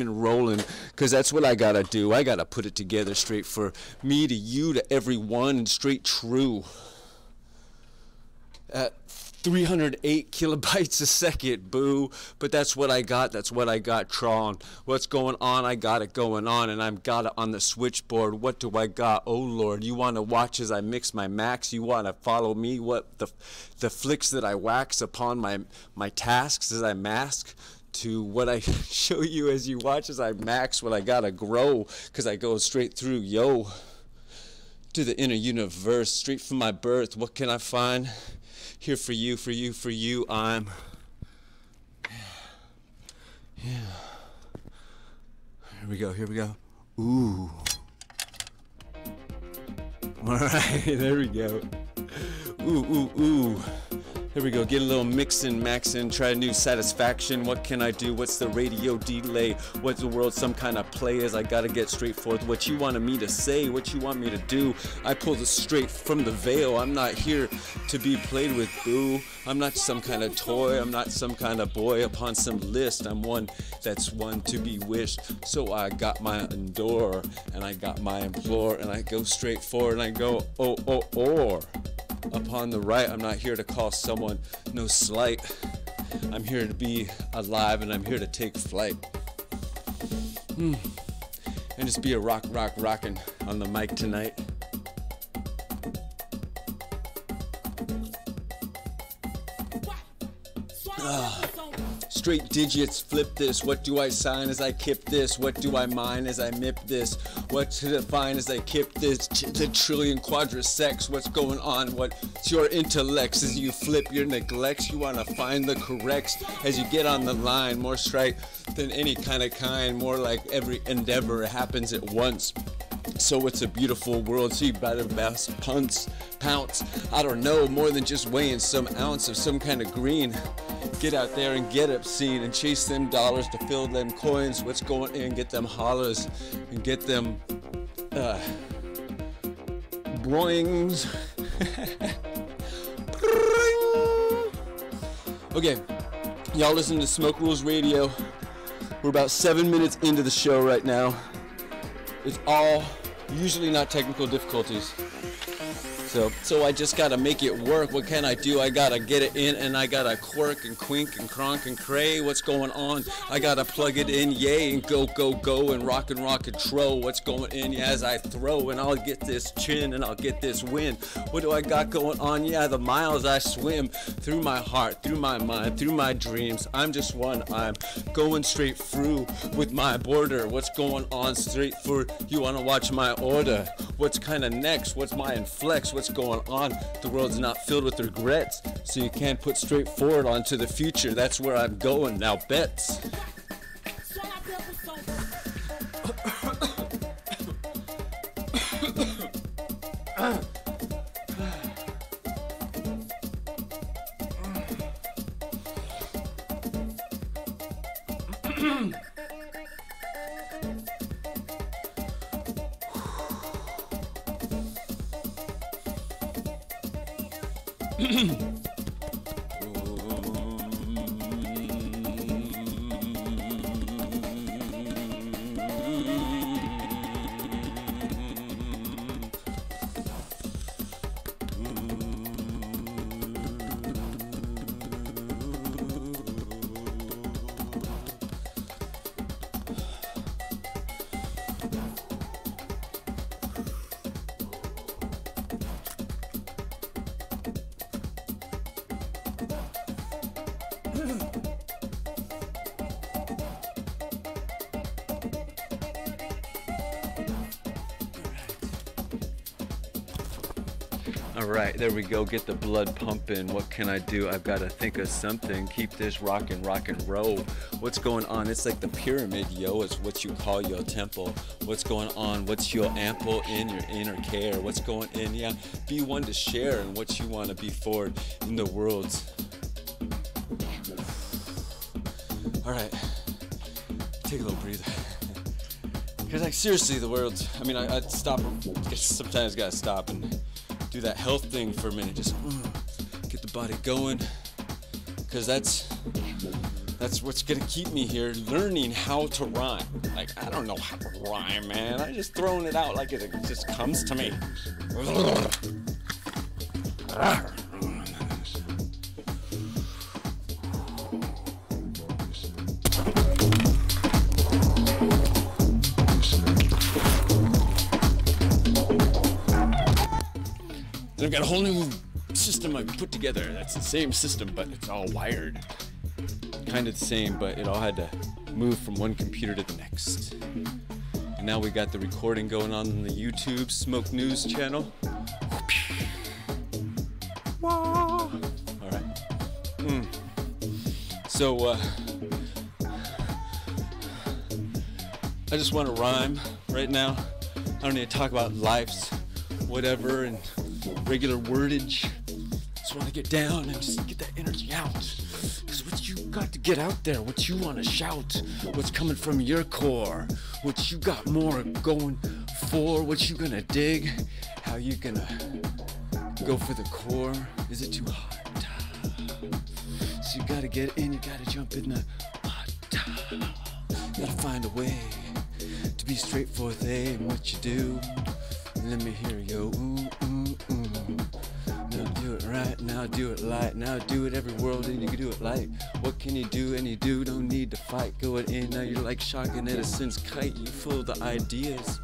and rolling, because that's what I gotta do. I gotta put it together straight for me to you to everyone and straight true at 308 kilobytes a second, boo. But that's what I got. That's what I got. Tron, what's going on? I got it going on, and I've got it on the switchboard. What do I got? Oh Lord, you want to watch as I mix my max? You want to follow me? What the flicks that I wax upon my tasks as I mask to what I show you as you watch as I max what I gotta grow, because I go straight through, yo, to the inner universe, straight from my birth. What can I find? Here for you, for you, for you, I'm, yeah. Here we go, here we go. Ooh. All right, there we go. Ooh, ooh, ooh. Here we go, get a little mixin', maxin', try a new satisfaction. What can I do? What's the radio delay? What's the world some kind of play? As I gotta get straight forth what you wanted me to say, what you want me to do. I pulled it straight from the veil. I'm not here to be played with, boo. I'm not some kind of toy. I'm not some kind of boy upon some list. I'm one that's one to be wished. So I got my endure, and I got my implore, and I go straight forward, and I go, oh, oh, or. Upon the right, I'm not here to call someone no slight. I'm here to be alive, and I'm here to take flight. And just be a rockin' on the mic tonight. Straight digits, flip this. What do I sign as I kip this? What do I mine as I mip this? What to define as I kip this? The trillion quadrisecs. What's going on? What's your intellects as you flip your neglects? You want to find the corrects as you get on the line. More strike than any kind. More like every endeavor happens at once. So it's a beautiful world. So you better best pounce. I don't know, more than just weighing some ounce of some kind of green. Get out there and get obscene and chase them dollars to fill them coins. What's going in? Get them hollers and get them broings. Okay, y'all listen to Smoke Rules Radio. We're about 7 minutes into the show right now. It's all usually not technical difficulties. So I just gotta make it work. What can I do? I gotta get it in, and I gotta quirk and quink and cronk and cray. What's going on? I gotta plug it in, yay, and go and rock and tro. What's going in? Yeah, as I throw, and I'll get this chin and I'll get this win. What do I got going on? Yeah, the miles I swim through my heart, through my mind, through my dreams. I'm just one. I'm going straight through with my border. What's going on? Straight for you wanna watch my order? What's kinda next? What's my inflex? What's going on? The world's not filled with regrets, so you can't put straight forward onto the future. That's where I'm going now, bets. Alright, there we go, get the blood pumping. What can I do? I've got to think of something. Keep this rockin', rock and roll. What's going on? It's like the pyramid, yo. It's what you call your temple. What's going on? What's your ample in your inner care? What's going in? Yeah, be one to share in what you want to be forward in the world. Alright, take a little breather. Because, like, seriously, the world's, I mean, I'd stop, sometimes gotta stop and do that health thing for a minute. Just get the body going. Because that's That's what's gonna keep me here, learning how to rhyme. Like, I don't know how to rhyme, man. I'm just throwing it out like it just comes to me. I've got a whole new system I put together. That's the same system, but it's all wired. Kind of the same, but it all had to move from one computer to the next. And now we got the recording going on the YouTube Smoke News channel. All right. So I just want to rhyme right now. I don't need to talk about life's whatever and regular wordage. Just want to get down and just get that energy out. Because what you got to get out there, what you want to shout, what's coming from your core, what you got more going for, what you gonna dig, how you gonna go for the core. Is it too hot? So you gotta get in, you gotta jump in the hot. You gotta find a way to be straightforward in what you do. Let me hear you. Now do it right, now do it light, now do it every world and you can do it light. What can you do? And you do, don't need to fight. Going in, now you're like shocking Edison's kite. You full of the ideas.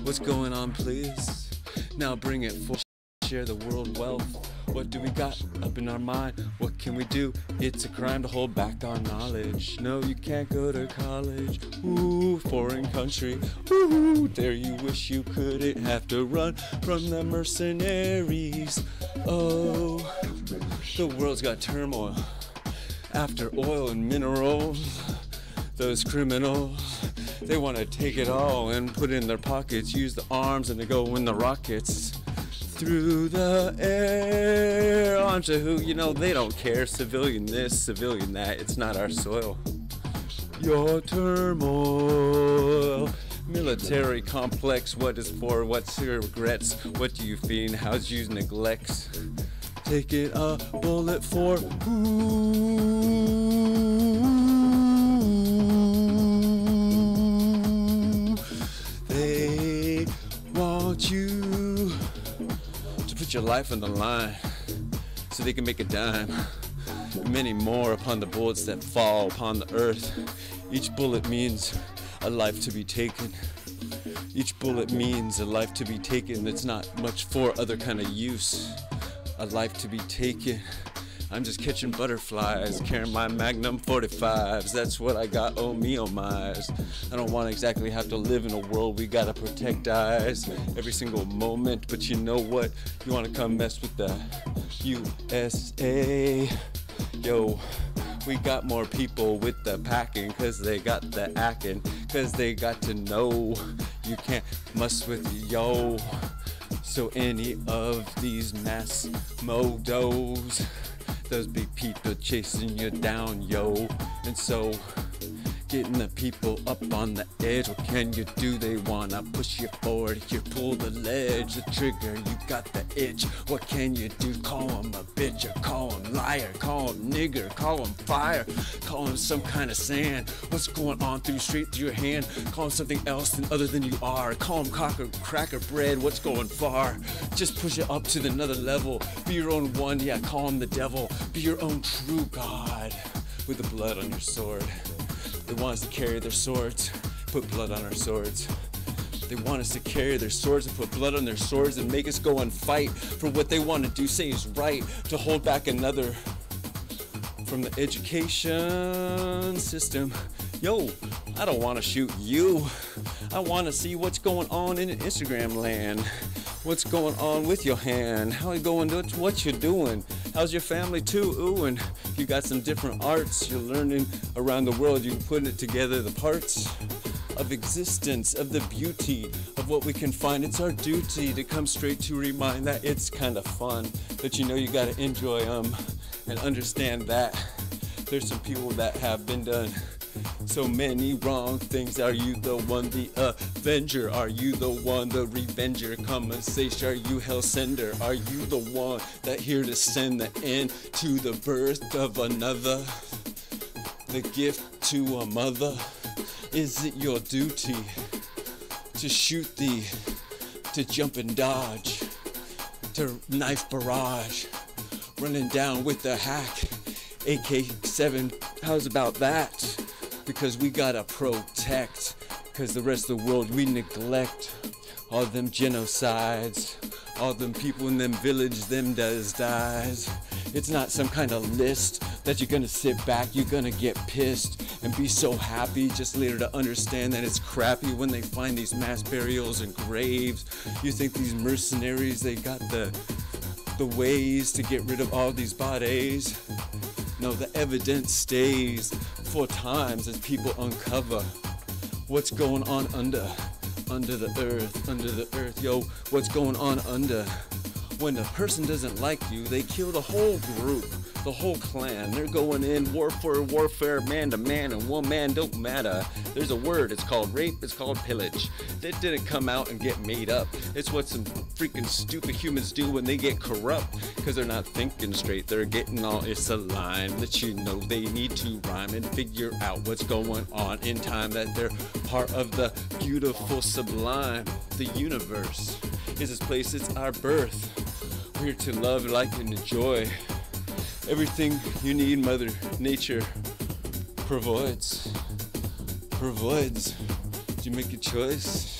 What's going on, please? Now bring it forth, share the world wealth. What do we got up in our mind? What can we do? It's a crime to hold back our knowledge. No, you can't go to college. Ooh, foreign country. Ooh, there you wish you couldn't have to run from the mercenaries. Oh, the world's got turmoil. After oil and minerals, those criminals, they want to take it all and put it in their pockets, use the arms and they go win the rockets. Through the air, onto who, you know, they don't care. Civilian this, civilian that, it's not our soil. Your turmoil, military complex, what is for, what's your regrets, what do you fiend, how's you neglects? Taking a bullet for who? They want you your life on the line so they can make a dime. Many more upon the bullets that fall upon the earth. Each bullet means a life to be taken. Each bullet means a life to be taken that's not much for other kind of use. A life to be taken. I'm just catching butterflies, carrying my Magnum 45s. That's what I got, oh me, oh my's. I don't want to exactly have to live in a world we gotta protect eyes every single moment. But you know what? You want to come mess with the USA. Yo, we got more people with the packing, cause they got the acting, cause they got to know you can't mess with yo. So any of these mass modos, those big people chasing you down, yo. And so, getting the people up on the edge, what can you do? They wanna push you forward, you pull the ledge, the trigger, you got the itch. What can you do? Call him a bitch, or call him liar, call him nigger, call him fire, call him some kind of sand. What's going on straight through your hand? Call him something else other than you are. Call him cracker bread, what's going far? Just push it up to the another level. Be your own one, yeah, call him the devil. Be your own true God with the blood on your sword. They want us to carry their swords, put blood on our swords. They want us to carry their swords and put blood on their swords and make us go and fight for what they want to do, say is right, to hold back another from the education system. Yo, I don't want to shoot you. I want to see what's going on in Instagram land. What's going on with your hand? How you going? What you doing? How's your family too? Ooh, and you got some different arts you're learning around the world. You're putting it together, the parts of existence, of the beauty of what we can find. It's our duty to come straight to remind that it's kind of fun, that you know you got to enjoy them and understand that there's some people that have been done so many wrong things. Are you the one, the avenger? Are you the one, the revenger? Compensation, are you hell sender? Are you the one that here to send the end to the birth of another? the gift to a mother? Is it your duty to shoot thee, to jump and dodge, to knife barrage, running down with the hack, AK-7, how's about that? Because we gotta protect, cause the rest of the world we neglect. All them genocides, all them people in them villages, them dies. It's not some kind of list that you're gonna sit back, you're gonna get pissed and be so happy just later to understand that it's crappy when they find these mass burials and graves. You think these mercenaries, they got the ways to get rid of all these bodies? No, the evidence stays for times as people uncover what's going on under the earth, yo, what's going on under. When a person doesn't like you, they kill the whole group, the whole clan. They're going in warfare, man to man, and one man don't matter. There's a word, it's called rape, it's called pillage. That didn't come out and get made up. It's what some freaking stupid humans do when they get corrupt, because they're not thinking straight. They're getting all misaligned. Let you know they need to rhyme and figure out what's going on in time, that they're part of the beautiful sublime. The universe is this place, it's our birth. We're here to love, like, and enjoy. Everything you need, Mother Nature provides. Do you make a choice?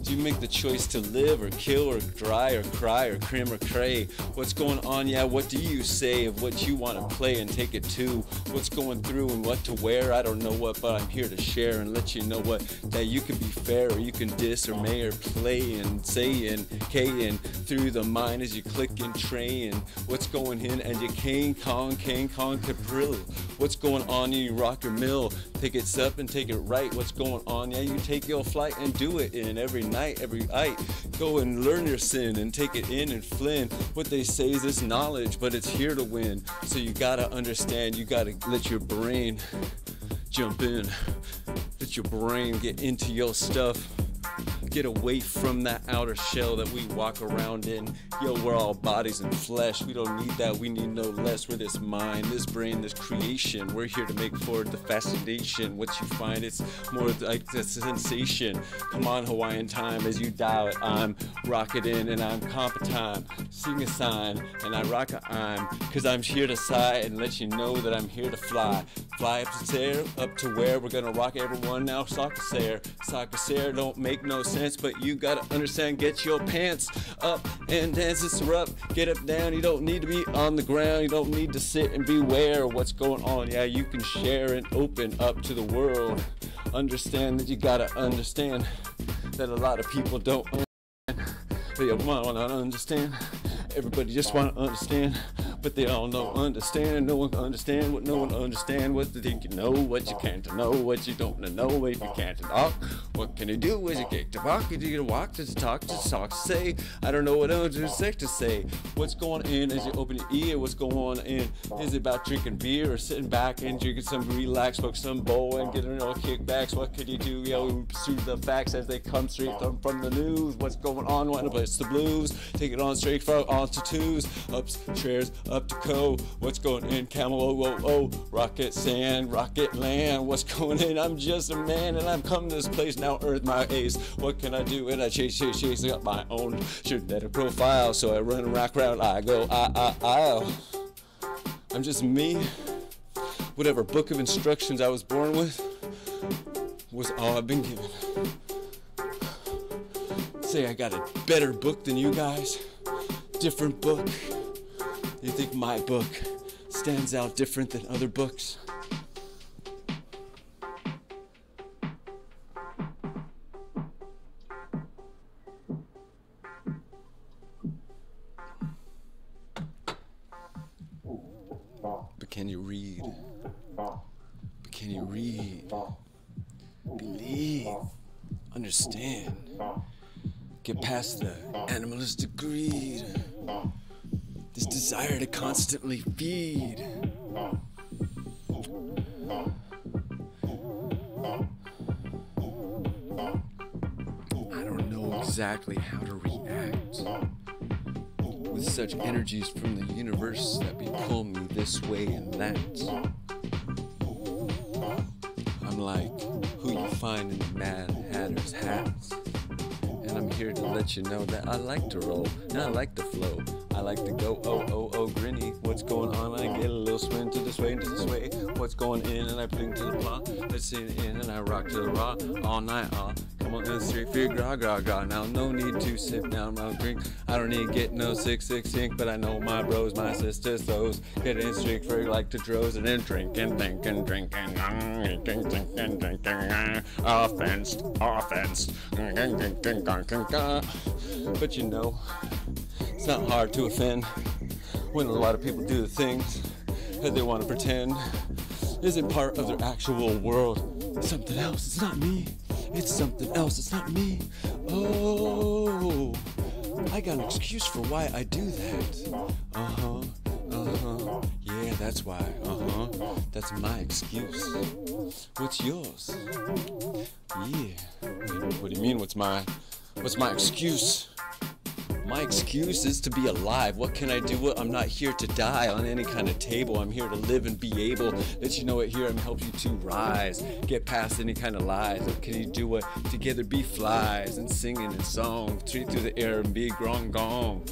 Do you make the choice to live or kill or dry or cry or crim or cray? What's going on? Yeah, what do you say of what you want to play and take it to? What's going through and what to wear? I don't know what, but I'm here to share and let you know what, that you can be fair or you can diss or may or play and say and K and through the mind as you click and tray and what's going in and you King Kong Capril. What's going on? You rock your mill, take it up and take it right. What's going on? Yeah, you take your flight and do it in every night, every night. Go and learn your sin and take it in and flin. What they say is this knowledge, but it's here to win. So you gotta understand, you gotta let your brain jump in. Let your brain get into your stuff. Get away from that outer shell that we walk around in. Yo, we're all bodies and flesh. We don't need that, we need no less. We're this mind, this brain, this creation. We're here to make forward the fascination. What you find, it's more like the sensation. Come on, Hawaiian time, as you dial it, I'm rocketing and I'm competent. Sing a sign, and I rock a I'm, cause I'm here to sigh and let you know that I'm here to fly. Fly up to there, up to where we're gonna rock everyone now. Soccer, don't make no sense, but you gotta understand, get your pants up and dance this up, get up down. You don't need to be on the ground, you don't need to sit and beware of what's going on. Yeah, you can share and open up to the world. Understand that you gotta understand that a lot of people don't understand. They want to understand, everybody just want to understand, but they all don't understand. No one can understand what no one understand. What they think you know, what you can't know, what you don't know. If you can't talk, what can you do? Is you get to walk? Is you to walk? To talk? To say? I don't know what else to say. What's going in as you open your ear? What's going on in? Is it about drinking beer or sitting back and drinking some relax, smoke some bowl and getting all kickbacks? What could you do? Yo, pursue the facts as they come straight from the news. What's going on? Want to play the blues? Take it on straight from on to twos, ups, chairs, up to co. What's going in? Camel, oh, rocket, sand, rocket, land. What's going in? I'm just a man and I'm coming to this place now, earth my ace. What can I do? And I chase, I got my own genetic profile. So I run, rock around, I go, I'm just me. Whatever book of instructions I was born with was all I've been given. Say I got a better book than you guys, different book. You think my book stands out different than other books? But can you read? But can you read? Believe, understand, get past the animalistic greed, this desire to constantly feed. I don't know exactly how to react with such energies from the universe that be pull me this way and that. wears hats. And I'm here to let you know that I like to roll, and I like to flow. I like to go, oh, oh, oh, grinny. What's going on? I get a little swing to the sway, to the sway. What's going in? And I bling to the plot. Let's sit in and I rock to the rock all night. Come on, in the street, feel gra, gra, gra. Now, no need to sip down my drink. I don't need to get no 6 ink, but I know my bros, my sisters, those get in streak for like to droves and then drinking, thinking, drinking, offense, offense. But you know, it's not hard to offend when a lot of people do the things that they want to pretend isn't part of their actual world. It's something else. It's not me. It's something else. It's not me. Oh, I got an excuse for why I do that. Yeah, that's why. That's my excuse. What's yours? Yeah. What do you mean? What's my excuse? My excuse is to be alive. What can I do? I'm not here to die on any kind of table. I'm here to live and be able. Let you know it here. I'm help you to rise. Get past any kind of lies. What can you do? What together be flies and singing and song. Straight through the air and be gong gong.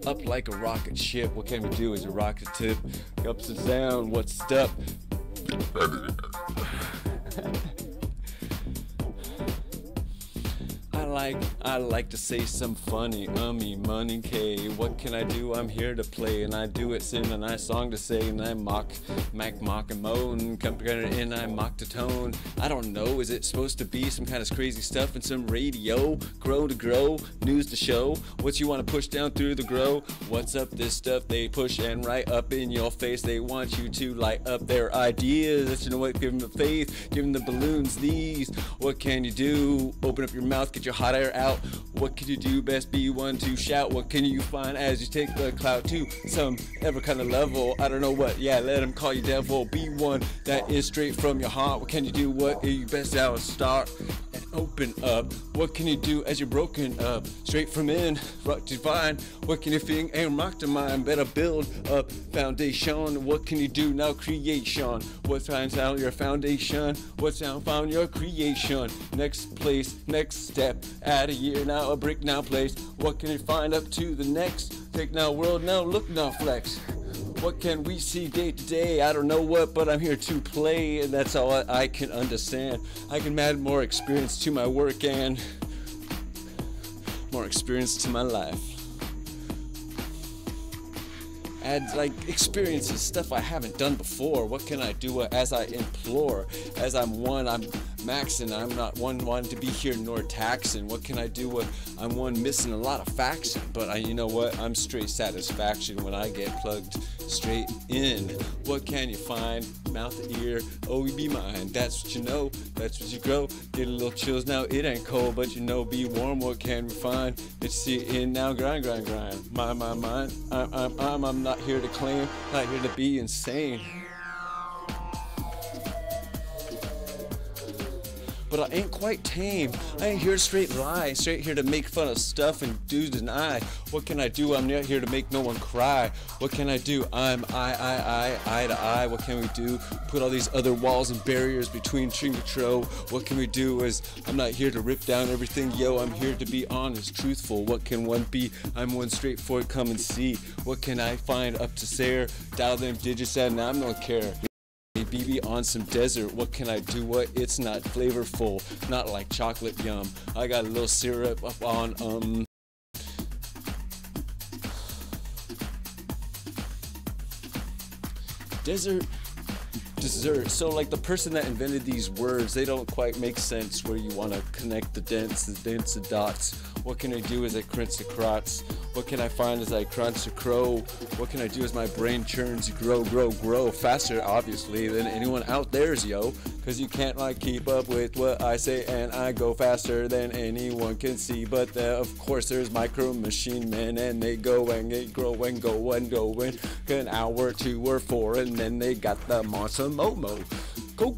Up like a rocket ship. What can we do as a rocket tip? Ups and down. What's up? I like to say some funny, money, K. What can I do? I'm here to play, and I do it, sing a nice song to say, and I mock and moan, come together and I mock the tone. I don't know, is it supposed to be some kind of crazy stuff in some radio? Grow to grow, news to show, what you want to push down through the grow? What's up, this stuff they push and right up in your face. They want you to light up their ideas. Let you know what, give them the faith, give them the balloons, these. What can you do? Open up your mouth, get your hot air out. What can you do? Best be one to shout. What can you find as you take the cloud to some ever kind of level? I don't know what, yeah, let them call you devil. Be one that is straight from your heart. What can you do? What you best out start and open up. What can you do as you're broken up? Straight from in, rock divine. What can you think and rock to mind? Better build up foundation. What can you do now? Creation. What finds out your foundation? What's now found your creation? Next place, next step. Add a year now, a brick now place. What can you find up to the next? Take now world now, look now flex. What can we see day to day? I don't know what, but I'm here to play, and that's all I can understand. I can add more experience to my work and more experience to my life. Add like experiences, stuff I haven't done before. What can I do as I implore? As I'm maxing, I'm not one wanting to be here nor taxing. What can I do? I'm one missing a lot of faction, but you know what? I'm straight satisfaction when I get plugged straight in. What can you find? Mouth to ear, oh, you be mine. That's what you know, that's what you grow. Get a little chills now, it ain't cold, but you know, be warm. What can we find? Let's see it in now, grind. My mind. I'm not here to claim, not here to be insane. But I ain't quite tame. I ain't here to straight lie, straight here to make fun of stuff and do deny. What can I do? I'm not here to make no one cry. What can I do? I'm eye to eye. What can we do? Put all these other walls and barriers between Tro. What can we do? I'm not here to rip down everything, yo. I'm here to be honest, truthful. What can one be? I'm one straightforward, come and see. What can I find up to say? Dial them digits and I don't care. BB on some desert, what can I do? What? It's not flavorful, not like chocolate yum. I got a little syrup up on dessert. So like the person that invented these words, they don't quite make sense where you want to connect the dents and dots. What can I do as I crunch the crots? What can I find as I crunch the crow? What can I do as my brain churns, grow faster, obviously, than anyone out there's, yo. Cause you can't like keep up with what I say, and I go faster than anyone can see. But of course there's micro machine men, and they go and they grow and go and go in an hour, 2 or 4, and then they got the monster Momo. Go,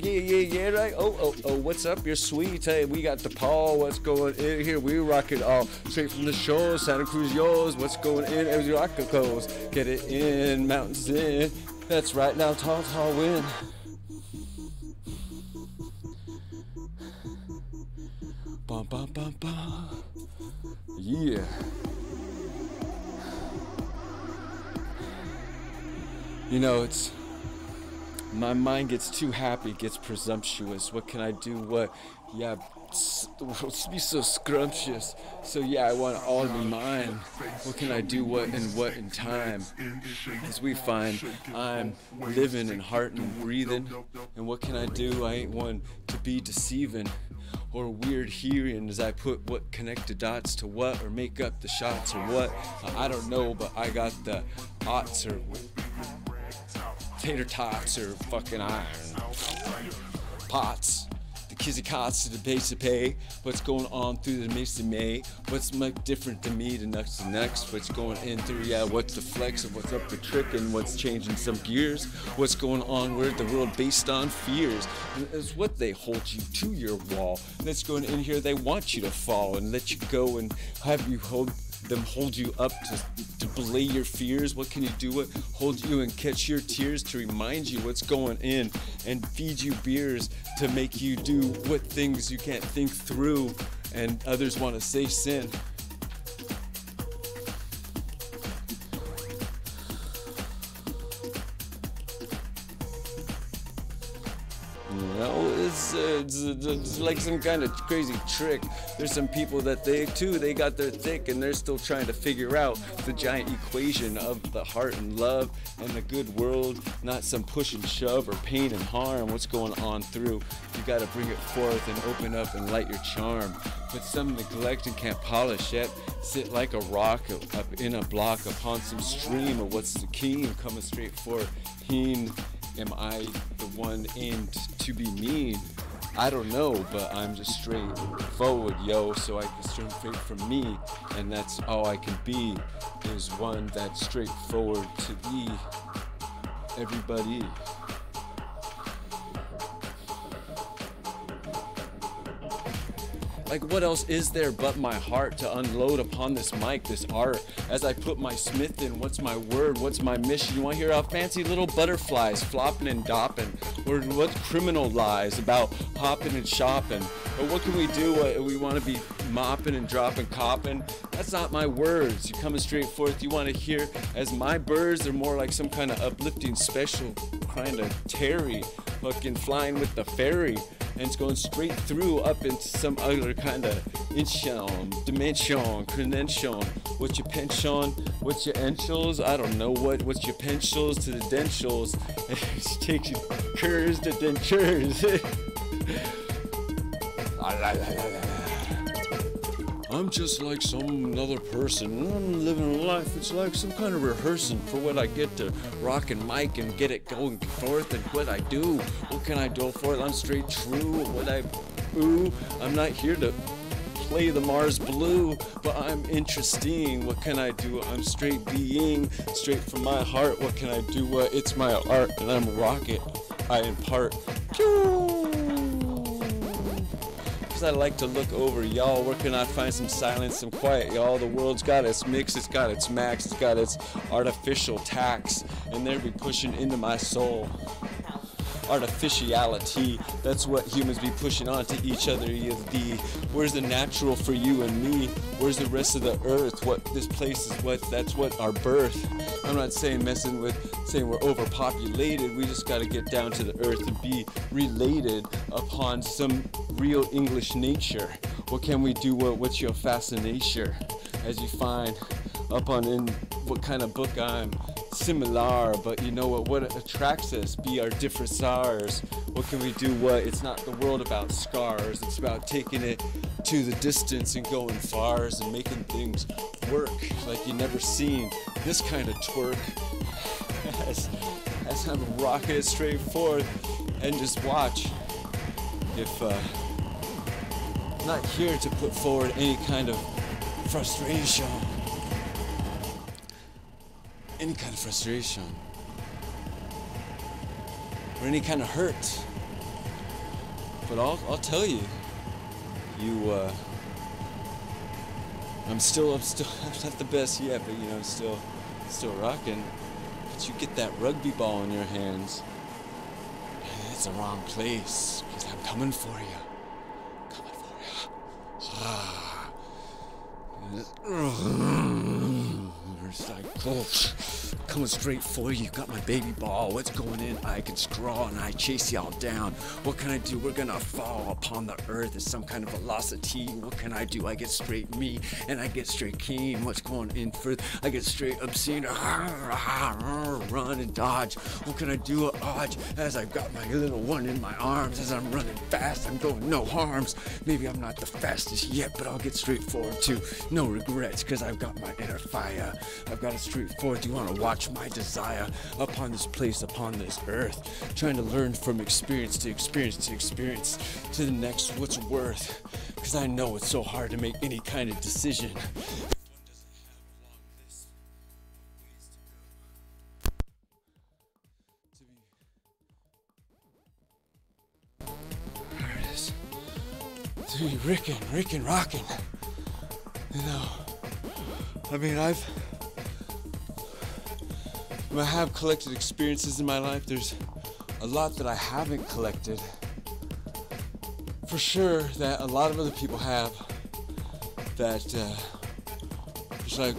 yeah, right. Oh, what's up? You're sweet. Hey, we got the Paul. What's going in here? We rock it all straight from the shore. Santa Cruz, yours. What's going in? As you rock the coast. Get it in, mountains in. That's right now, tall wind. Bum, bum, bum, bum. Yeah. You know, it's my mind gets too happy, gets presumptuous. What can I do? What? Yeah, the world be so scrumptious. So yeah, I want all to be mine. What can I do? What and what in time? As we find, I'm living and heart and breathing. And what can I do? I ain't one to be deceiving or weird hearing as I put what connected dots to what or make up the shots or what. I don't know, but I got the odds or tater tots or fucking iron pots, the kizzy cots to the base of pay. What's going on through the Mesa May? What's much different to me to next to next? What's going in through, yeah, what's the flex and what's up the trick and what's changing some gears? What's going on with the world based on fears? And it's what they hold you to your wall. That's going in here, they want you to fall and let you go and have you hold you up to belay your fears. What can you do? What hold you and catch your tears to remind you what's going in and feed you beers to make you do what things you can't think through and others want to say sin. You know, it's like some kind of crazy trick. There's some people that they got their thick and they're still trying to figure out the giant equation of the heart and love and the good world, not some push and shove or pain and harm. What's going on through? You got to bring it forth and open up and light your charm. But some neglect and can't polish yet. Sit like a rock up in a block upon some stream of what's the king coming straight for him. Am I the one aimed to be mean? I don't know, but I'm just straight forward, yo, so I can straight from me, and that's all I can be, is one that's straightforward to be everybody. Like what else is there but my heart to unload upon this mic, this art, as I put my smith in? What's my word? What's my mission? You want to hear how fancy little butterflies flopping and dopping? Or what criminal lies about hopping and shopping? Or what can we do? We want to be mopping and dropping, copping? That's not my words. You're coming straight forth. You want to hear as my birds are more like some kind of uplifting special kind of Terry fucking flying with the fairy. And it's going straight through up into some other kind of dimension, credential. What's your pension? What's your enchils? I don't know what's your pencils to the dentals. It takes you curves to dentures. I'm just like some other person. I'm living life. It's like some kind of rehearsing for what I get to rock and mic and get it going forth and what I do. What can I do for it? I'm straight true. I'm not here to play the Mars Blue, but I'm interesting. What can I do? I'm straight being, straight from my heart. What can I do? It's my art and I'm a rocket. I impart. I like to look over y'all. Where can I find some silence, some quiet, y'all? The world's got its mix, it's got its max, it's got its artificial tax, and they'll be pushing into my soul. Artificiality, that's what humans be pushing on to each other. Where's the natural for you and me? Where's the rest of the earth? What this place is, that's what our birth. I'm not saying saying we're overpopulated. We just got to get down to the earth and be related upon some real English nature. What can we do? What's your fascination? As you find up on in what kind of book I'm similar, but you know what attracts us be our different stars. What can we do? It's not the world about scars, it's about taking it to the distance and going fars and making things work like you never seen this kind of twerk. as I'm rocking it straight forth and just watch. If I'm not here to put forward any kind of frustration, or any kind of hurt. But I'll tell you, I'm not the best yet, but I'm still rocking. But you get that rugby ball in your hands, and it's the wrong place, because I'm coming for you. It's like, oh, coming straight for you. Got my baby ball. What's going in? I can scrawl and I chase y'all down. What can I do? We're gonna fall upon the earth at some kind of velocity. What can I do? I get straight me and I get straight keen. What's going in further? I get straight obscene. Run and dodge. What can I do? Dodge as I've got my little one in my arms. As I'm running fast, I'm going no harms. Maybe I'm not the fastest yet, but I'll get straight forward too. No regrets, cause I've got my inner fire. I've got a straightforward. You want to watch my desire upon this place, upon this earth, trying to learn from experience to experience to experience to the next what's worth, because I know it's so hard to make any kind of decision. There it is. To be rickin', rockin'. You know, I mean, I have collected experiences in my life. There's a lot that I haven't collected. For sure, that a lot of other people have. That, it's like,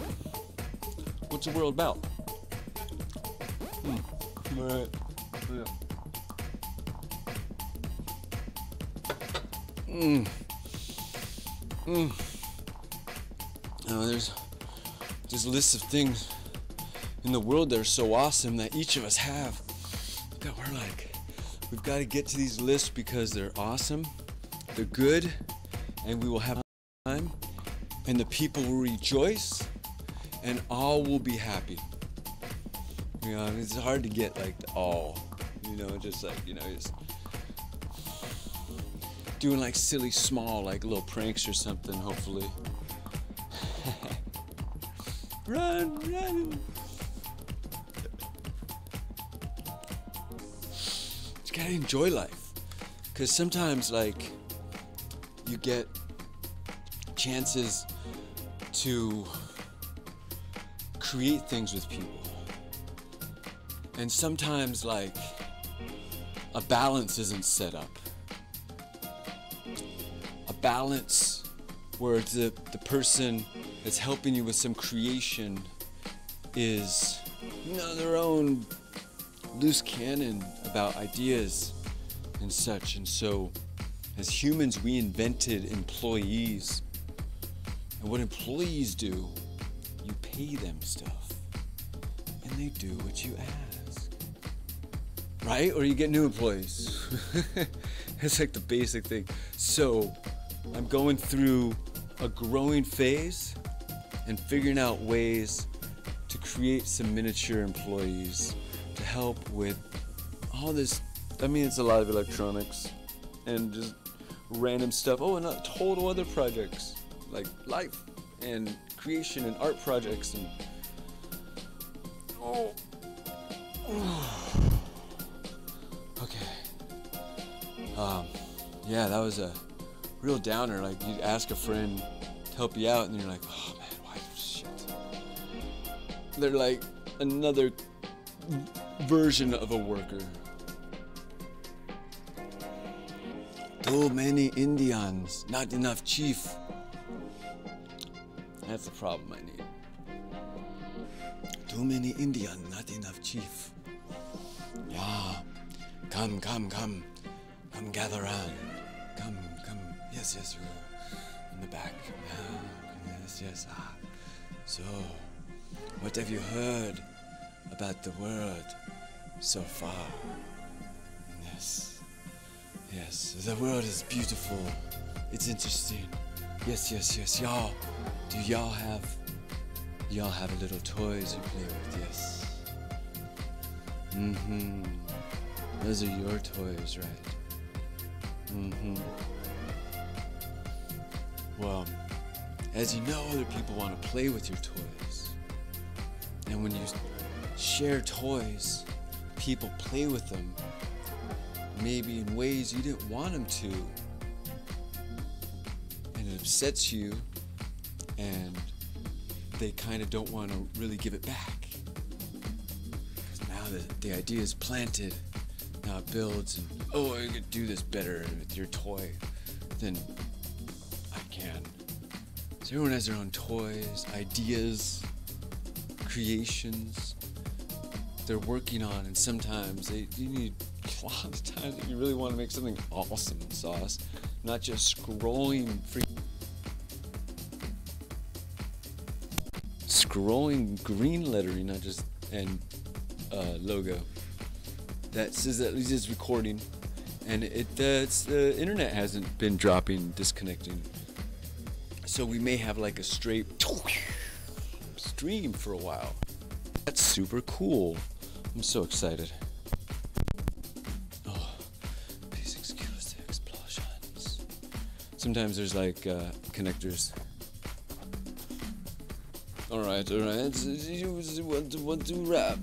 what's the world about? Right. Yeah. There's lists of things in the world that are so awesome that each of us have. That we're like, we've got to get to these lists because they're awesome, they're good, and we will have time, and the people will rejoice, and all will be happy. You know, it's hard to get like all, you know, just like, you know, just doing like silly small like little pranks or something, hopefully. Run. You gotta enjoy life, because sometimes like you get chances to create things with people, and sometimes like a balance isn't set up. A balance where the person that's helping you with some creation is, you know, their own loose cannon about ideas and such. And so as humans, we invented employees, and what employees do, you pay them stuff and they do what you ask, right? Or you get new employees. It's like the basic thing. So I'm going through a growing phase and figuring out ways to create some miniature employees to help with all this. I mean, it's a lot of electronics and just random stuff. Oh, and total other projects like life and creation and art projects and okay. Yeah, that was a real downer. Like, you'd ask a friend to help you out, and you're like, oh man, why shit? They're like another version of a worker. Too many Indians, not enough chief. That's the problem I need. Too many Indians, not enough chief. Yeah, come, gather round. Come. Yes, you in the back. Yes. So, what have you heard about the world so far? Yes, the world is beautiful. It's interesting. Yes. Y'all, do y'all have little toys you play with? Yes. Those are your toys, right? Well, as you know, other people want to play with your toys. And when you share toys, people play with them, maybe in ways you didn't want them to. And it upsets you, and they kind of don't want to really give it back. Because now the idea is planted, now it builds, and I could do this better with your toy than I can. can. So everyone has their own toys, ideas, creations they're working on, and sometimes you need a lot of times that you really want to make something awesome in Sauce, not just scrolling green lettering, not just and logo that says that it's recording, and the internet hasn't been disconnecting, so we may have like a straight stream for a while. That's super cool. I'm so excited. Oh, please excuse the explosions. Sometimes there's like connectors. Alright, you want to rap?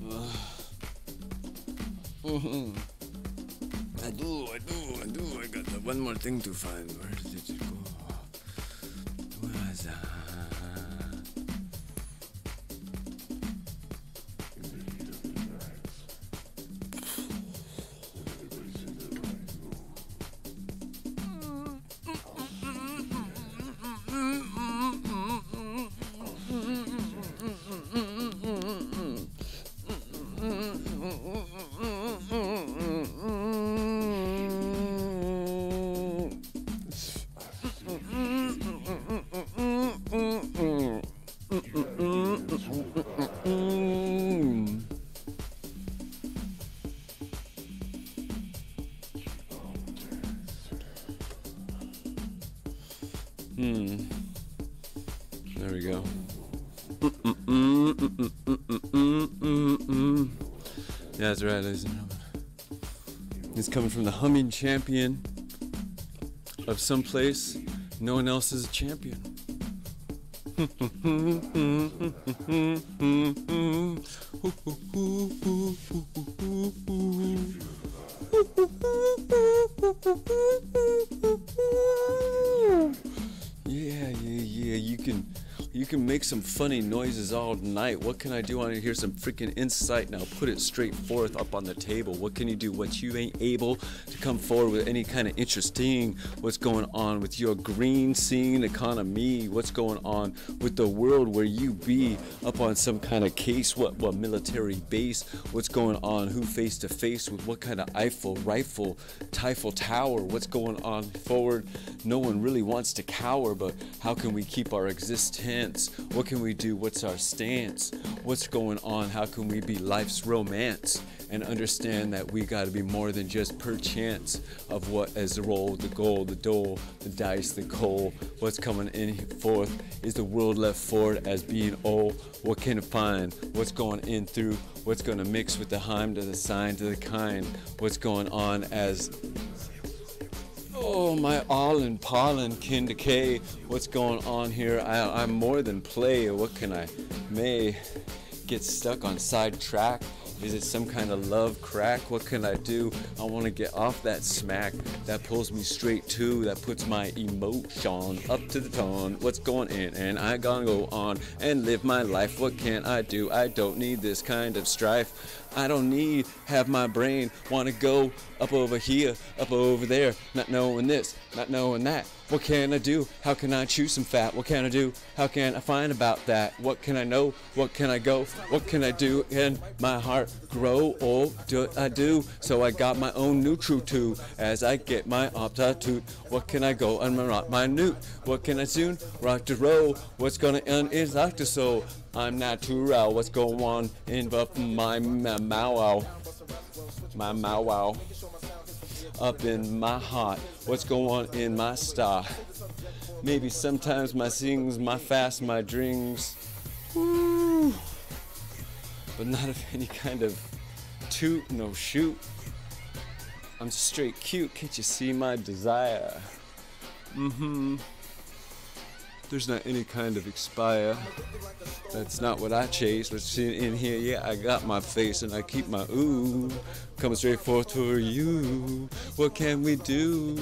I do. I got one more thing to find. Where did it go? Where was that? There we go. Yeah, that's right, ladies and gentlemen. He's coming from the humming champion of some place. No one else is a champion. Yeah, you can make some funny noises all night. What can I do? I want to hear some freaking insight now. Put it straight forth up on the table. What can you do? What you ain't able to come forward with any kind of interesting, what's going on with your green scene economy? What's going on with the world where you be up on some kind of case? What military base? What's going on? Who face to face with what kind of Eiffel Tower? What's going on forward? No one really wants to cower, but how can we keep our existence? What can we do? What's our stance? What's going on? How can we be life's romance and understand that we got to be more than just perchance of what is the role, the goal, the dole, the dice, the coal? What's coming in forth? Is the world left forward as being old? What can it find? What's going in through? What's going to mix with the heim to the sign to the kind? What's going on as oh, my all in pollen kin decay. What's going on here? I'm more than play. What can I may get stuck on sidetrack? Is it some kind of love crack? What can I do? I want to get off that smack that pulls me straight to, that puts my emotion up to the tone. What's going in? And I gonna go on and live my life. What can I do? I don't need this kind of strife. I don't need have my brain want to go up over here, up over there, not knowing this, not knowing that. What can I do? How can I chew some fat? What can I do? How can I find about that? What can I know? What can I go? What can I do? And my heart grow? Oh, do I do? So I got my own neutral too as I get my aptitude. What can I go and rock my newt? What can I soon rock to roll? What's gonna end is like the soul. I'm natural. What's going on in my wow? My wow. Up in my heart, what's going on in my star? Maybe sometimes my sings, my fast, my dreams, woo, but not of any kind of toot, no shoot. I'm straight cute, can't you see my desire? There's not any kind of expire. That's not what I chase. Let's see in here. Yeah, I got my face and I keep my ooh coming straight forth for you. What can we do?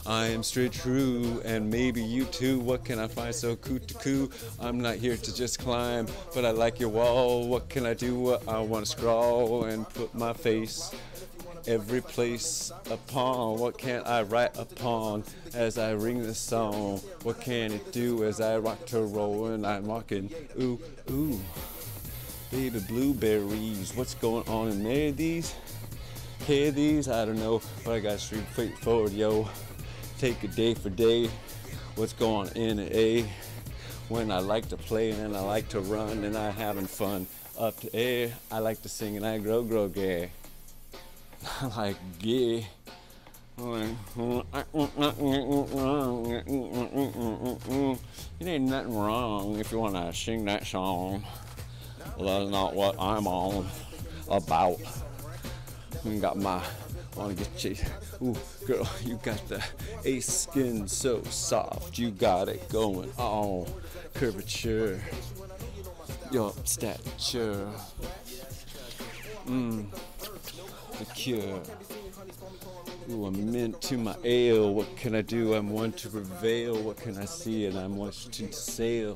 I am straight true, and maybe you too. What can I find so cool to coo? I'm not here to just climb, but I like your wall. What can I do? I want to scrawl and put my face every place upon. What can I write upon as I ring the song? What can it do as I rock to roll and I'm rocking? Ooh, ooh, baby blueberries. What's going on in there? These? Hey, these? I don't know, but I got street fleet forward, yo. Take it day for day. What's going on in A? When I like to play and I like to run and I having fun. Up to A, I like to sing and I grow gay. I like gay. It ain't nothing wrong if you want to sing that song. Well, that's not what I'm on about. You got my, wanna get you, ooh, girl, you got the ace skin so soft. You got it going on. Curvature, your stature, the cure. Ooh, I'm into my ale. What can I do? I'm one to prevail. What can I see? And I'm one to sail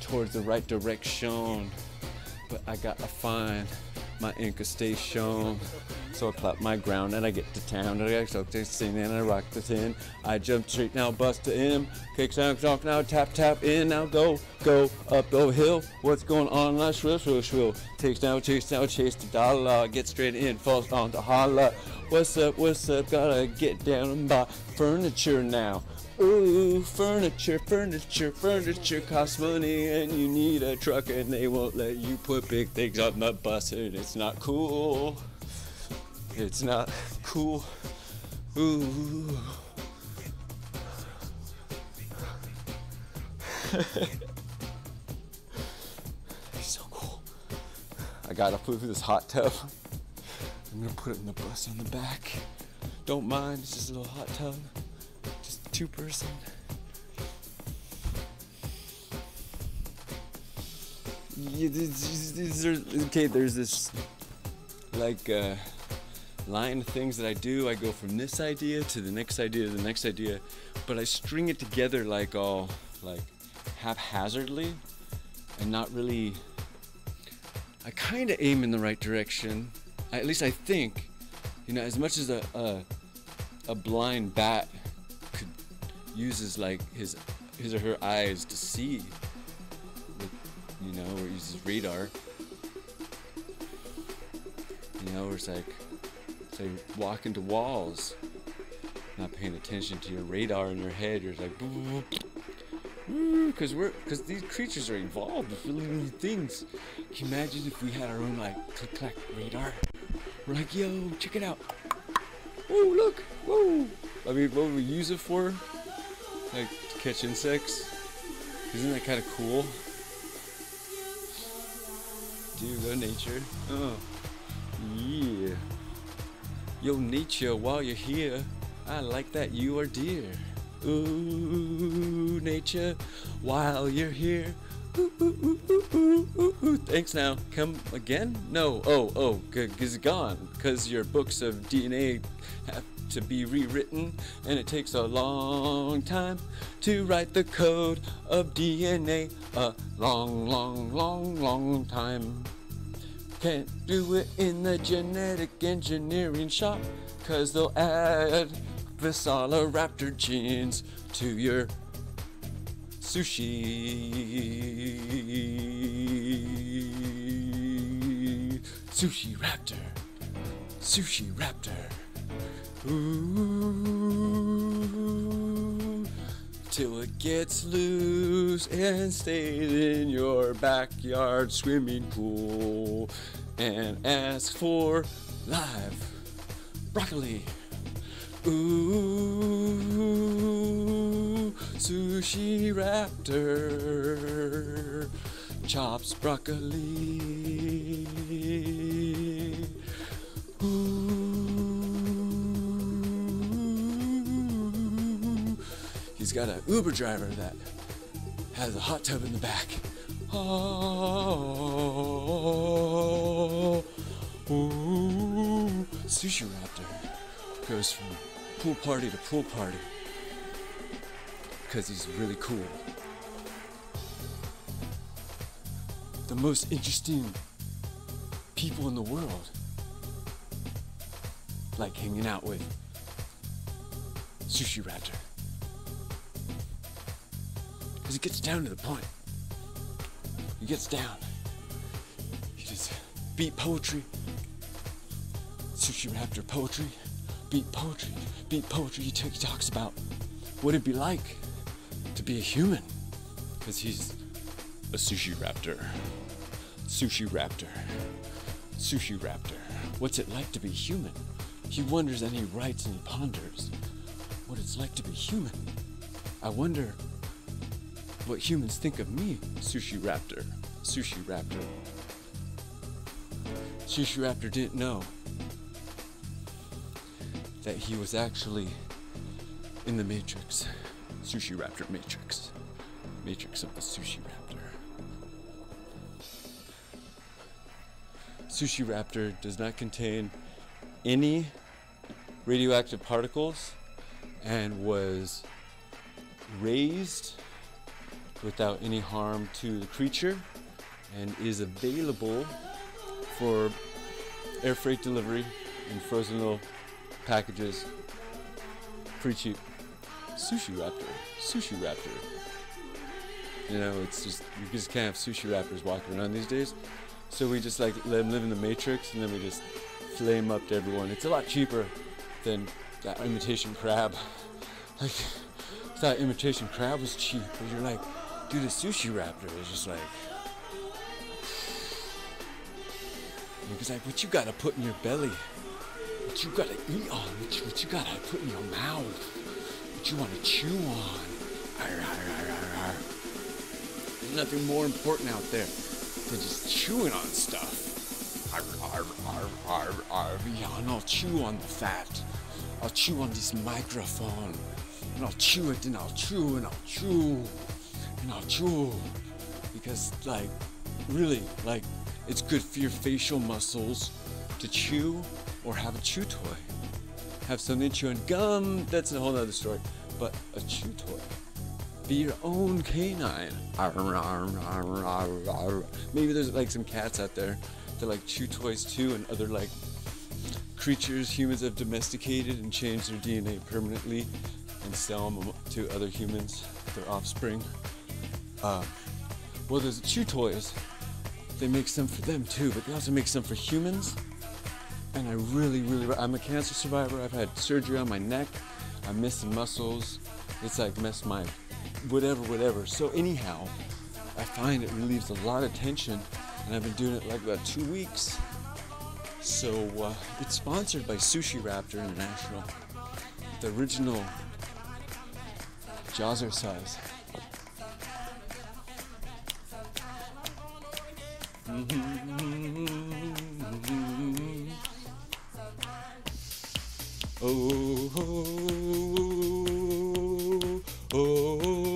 towards the right direction. But I gotta find my anchor station. So I clap my ground and I get to town and I talk to sing and I rock the tin. I jump straight now, bust to M. Kick sound talk now, tap in now, go up the hill. What's going on? Now shrill. Chase down, chase the dollar. Get straight in, falls on the holla. What's up? Gotta get down and buy furniture now. Ooh, furniture costs money and you need a truck and they won't let you put big things on the bus and it's not cool. It's not cool. Ooh. It's so cool. I gotta put this hot tub. I'm gonna put it in the bus on the back. Don't mind, it's just a little hot tub. Just 2-person. Yeah, there's this like line of things that I do. I go from this idea to the next idea to the next idea, but I string it together like all like haphazardly and not really. I kind of aim in the right direction. At least I think, you know, as much as a blind bat could uses like his or her eyes to see, you know, or uses radar. You know, or it's like, say, walk into walls, not paying attention to your radar in your head. You're like, because these creatures are evolved with really new things. Can you imagine if we had our own like click clack radar? We're like, yo, check it out. Whoa, look, whoa. I mean, what would we use it for? Like to catch insects? Isn't that kind of cool? Dude, go nature. Oh, yeah. Yo, nature, while you're here, I like that you are dear. Ooh, nature, while you're here. Ooh, ooh, ooh, ooh, ooh, ooh, ooh. Thanks now. Come again? No. Oh, because it's gone. Because your books of DNA have to be rewritten, and it takes a long time to write the code of DNA. A long time. Can't do it in the genetic engineering shop, cause they'll add Velociraptor genes to your sushi. Sushi raptor. Ooh, till it gets loose and stays in your backyard swimming pool and asks for live broccoli. Ooh, sushi raptor chops broccoli. Ooh, he's got an Uber driver that has a hot tub in the back. Oh, ooh, sushi raptor goes from pool party to pool party because he's really cool. The most interesting people in the world like hanging out with Sushi Raptor. Because he gets down to the point. He gets down. He just beat poetry. Sushi Raptor poetry. Beat poetry. Beat poetry. He talks about what it'd be like to be a human. Because he's a Sushi Raptor. Sushi Raptor. Sushi Raptor. What's it like to be human? He wonders and he writes and he ponders what it's like to be human. I wonder what humans think of me, Sushi Raptor. Sushi Raptor. Sushi Raptor didn't know that he was actually in the Matrix. Sushi Raptor Matrix. Matrix of the Sushi Raptor. Sushi Raptor does not contain any radioactive particles and was raised without any harm to the creature and is available for air freight delivery in frozen little packages. Pretty cheap. Sushi Raptor. Sushi Raptor. You know, it's just, you just can't have Sushi Raptors walking around these days. So we just like let them live in the Matrix and then we just flame up to everyone. It's a lot cheaper than that imitation crab. Like, I thought imitation crab was cheap, but you're like, dude, a Sushi Raptor is just like, because like, what you gotta put in your belly, what you gotta eat on, what you gotta put in your mouth, what you wanna chew on. Arr, arr, arr, arr, arr. There's nothing more important out there than just chewing on stuff. Arr, arr, arr, arr, arr. Yeah, and I'll chew on the fat. I'll chew on this microphone. And I'll chew it, and I'll chew, and I'll chew, and I'll chew. Because, like, really, like, it's good for your facial muscles to chew or have a chew toy. Have something to chew on. Gum, that's a whole other story. But a chew toy. Be your own canine. Arr, arr, arr, arr, arr. Maybe there's like some cats out there that like chew toys too, and other like creatures humans have domesticated and changed their DNA permanently and sell them to other humans, their offspring. Well, there's chew toys. They make some for them too, but they also make some for humans. And I really, I'm a cancer survivor. I've had surgery on my neck. I'm missing muscles. It's like messed my whatever. So anyhow, I find it relieves a lot of tension, and I've been doing it like about 2 weeks. So it's sponsored by Sushi Raptor International, the original Jazzercise. Oh, oh, oh, oh, oh,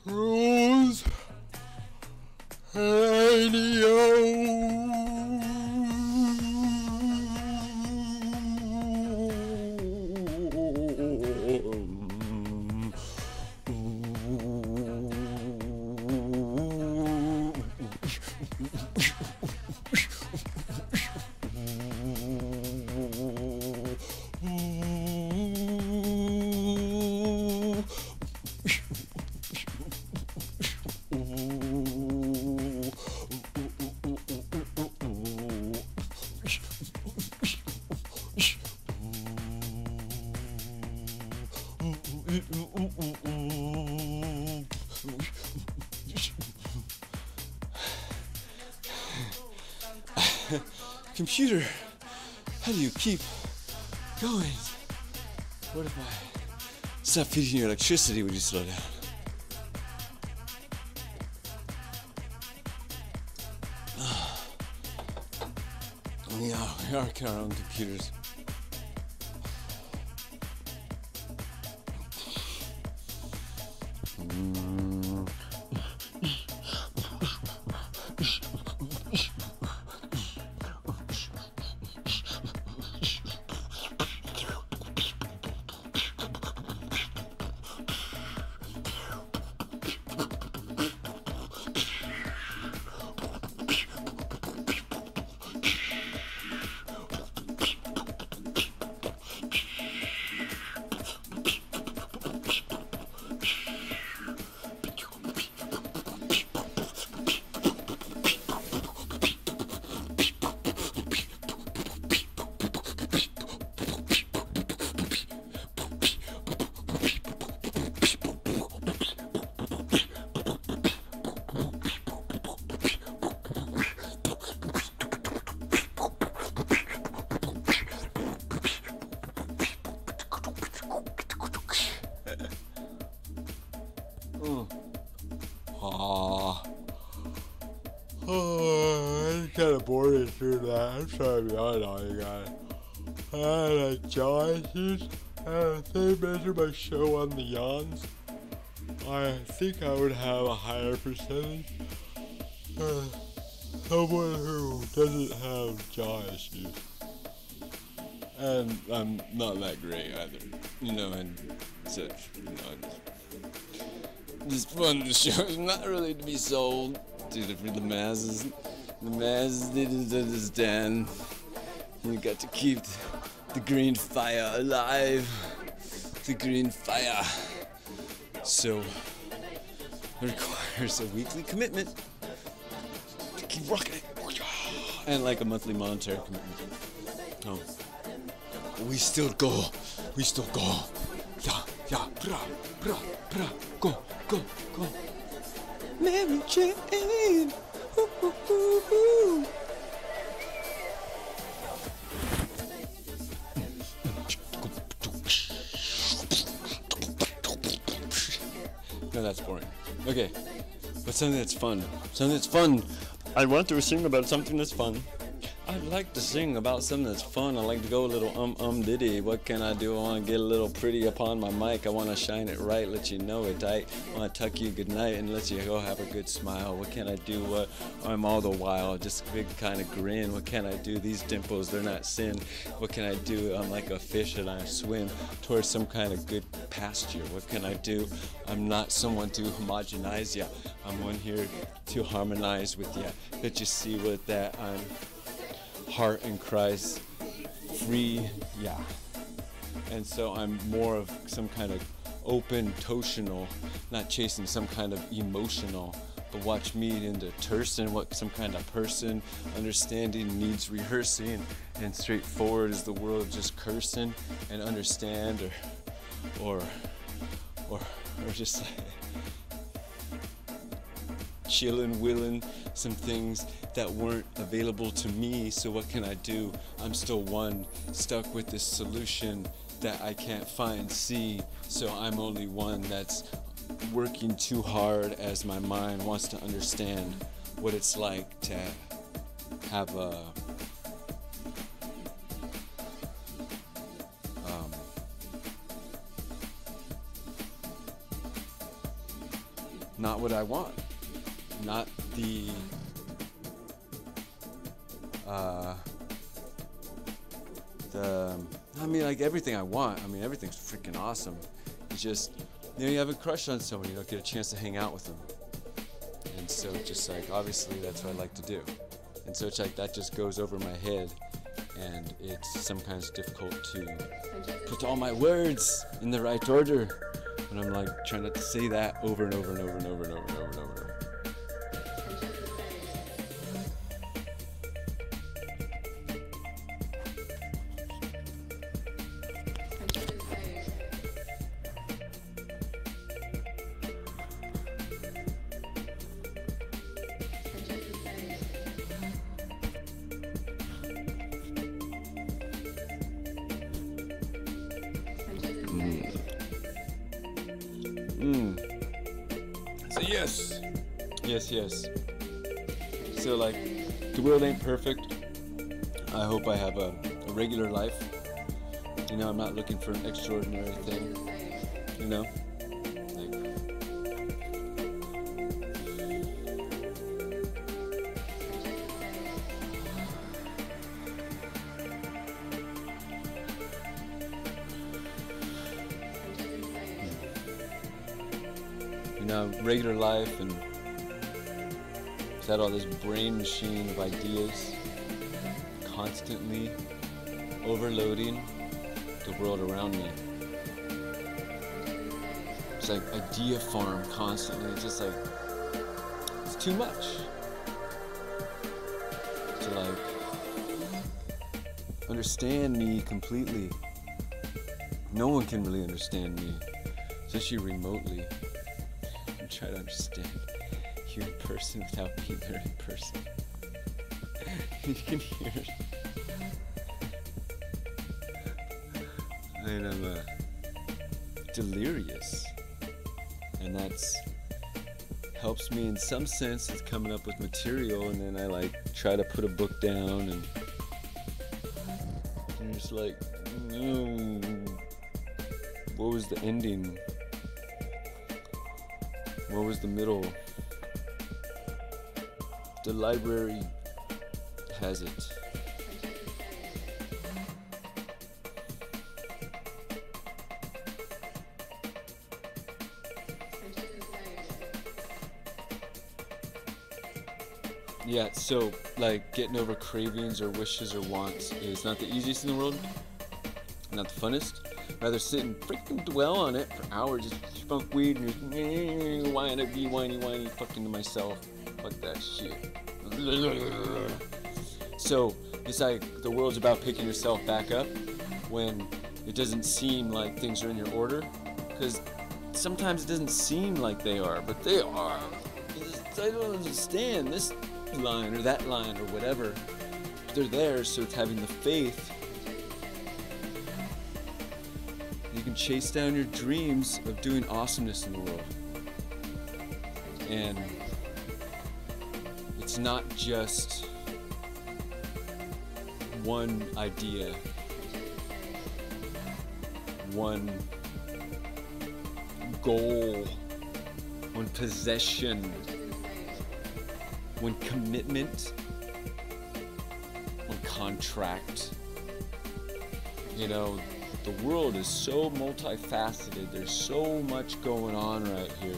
Rose Computer, how do you keep going? What if I stop feeding you electricity? Would you slow down? Yeah, we are our own computers. I'm kind of bored through that. I'm sorry to be honest, all you guys. I like jaw issues. If they measure my show on the yawns, I think I would have a higher percentage. Someone who doesn't have jaw issues. And I'm not that great either, you know, and such, you know. It's fun, the show is not really to be sold to the masses. The masses didn't understand. You got to keep the green fire alive. The green fire. So, it requires a weekly commitment to keep rocking it. And like a monthly monetary commitment. Oh. We still go. Yeah, go. Mary Jane. Ooh, ooh, ooh, ooh. No, that's boring. Okay, but something that's fun. I want to sing about something that's fun. I'd like to sing about something that's fun. I like to go a little diddy. What can I do? I want to get a little pretty upon my mic. I want to shine it right, let you know it tight. I want to tuck you good night and let you go have a good smile. What can I do? What I'm all the while just a big kind of grin. What can I do? These dimples, they're not sin. What can I do? I'm like a fish and I swim towards some kind of good pasture. What can I do? I'm not someone to homogenize ya. I'm one here to harmonize with ya. That you see with that I'm heart in Christ, free, yeah. And so I'm more of some kind of open, totional, not chasing some kind of emotional, but watch me into tersen, what some kind of person, understanding needs rehearsing, and straightforward is the world just cursing, and understand, or just like chillin', willin', some things that weren't available to me, so what can I do? I'm still one, stuck with this solution that I can't find, see, so I'm only one that's working too hard as my mind wants to understand what it's like to have a not what I want. not the I mean, like, everything I want. I mean, everything's freaking awesome. It's just, you know, you have a crush on someone, you don't get a chance to hang out with them. And so just like, obviously that's what I like to do. And so it's like, that just goes over my head, and it's sometimes difficult to put all my words in the right order. And I'm like trying not to say that over and over and over and over and over and over and over and over. So yes. So like, the world ain't perfect. I hope I have a regular life. You know, I'm not looking for an extraordinary thing. You know, like, you know, regular life, and it's had all this brain machine of ideas constantly overloading the world around me. It's like idea farm constantly. It's just like, it's too much to like understand me completely. No one can really understand me, especially remotely. I'm trying to understand you in person without being there in person. You can hear it. And I'm delirious, and that's helps me in some sense. It's coming up with material, and then I like try to put a book down, and you're just like, no, what was the ending? What was the middle? The library has it. Yeah, so like getting over cravings or wishes or wants is not the easiest in the world, not the funnest. Rather sit and freaking dwell on it for hours, just smoke weed and just whiny, fucking to myself. Fuck that shit. So it's like the world's about picking yourself back up when it doesn't seem like things are in your order, because sometimes it doesn't seem like they are, but they are. I don't understand this line or that line or whatever. They're there, so it's having the faith. You can chase down your dreams of doing awesomeness in the world. And it's not just one idea, one goal, one possession, one commitment, one contract. You know, the world is so multifaceted. There's so much going on right here.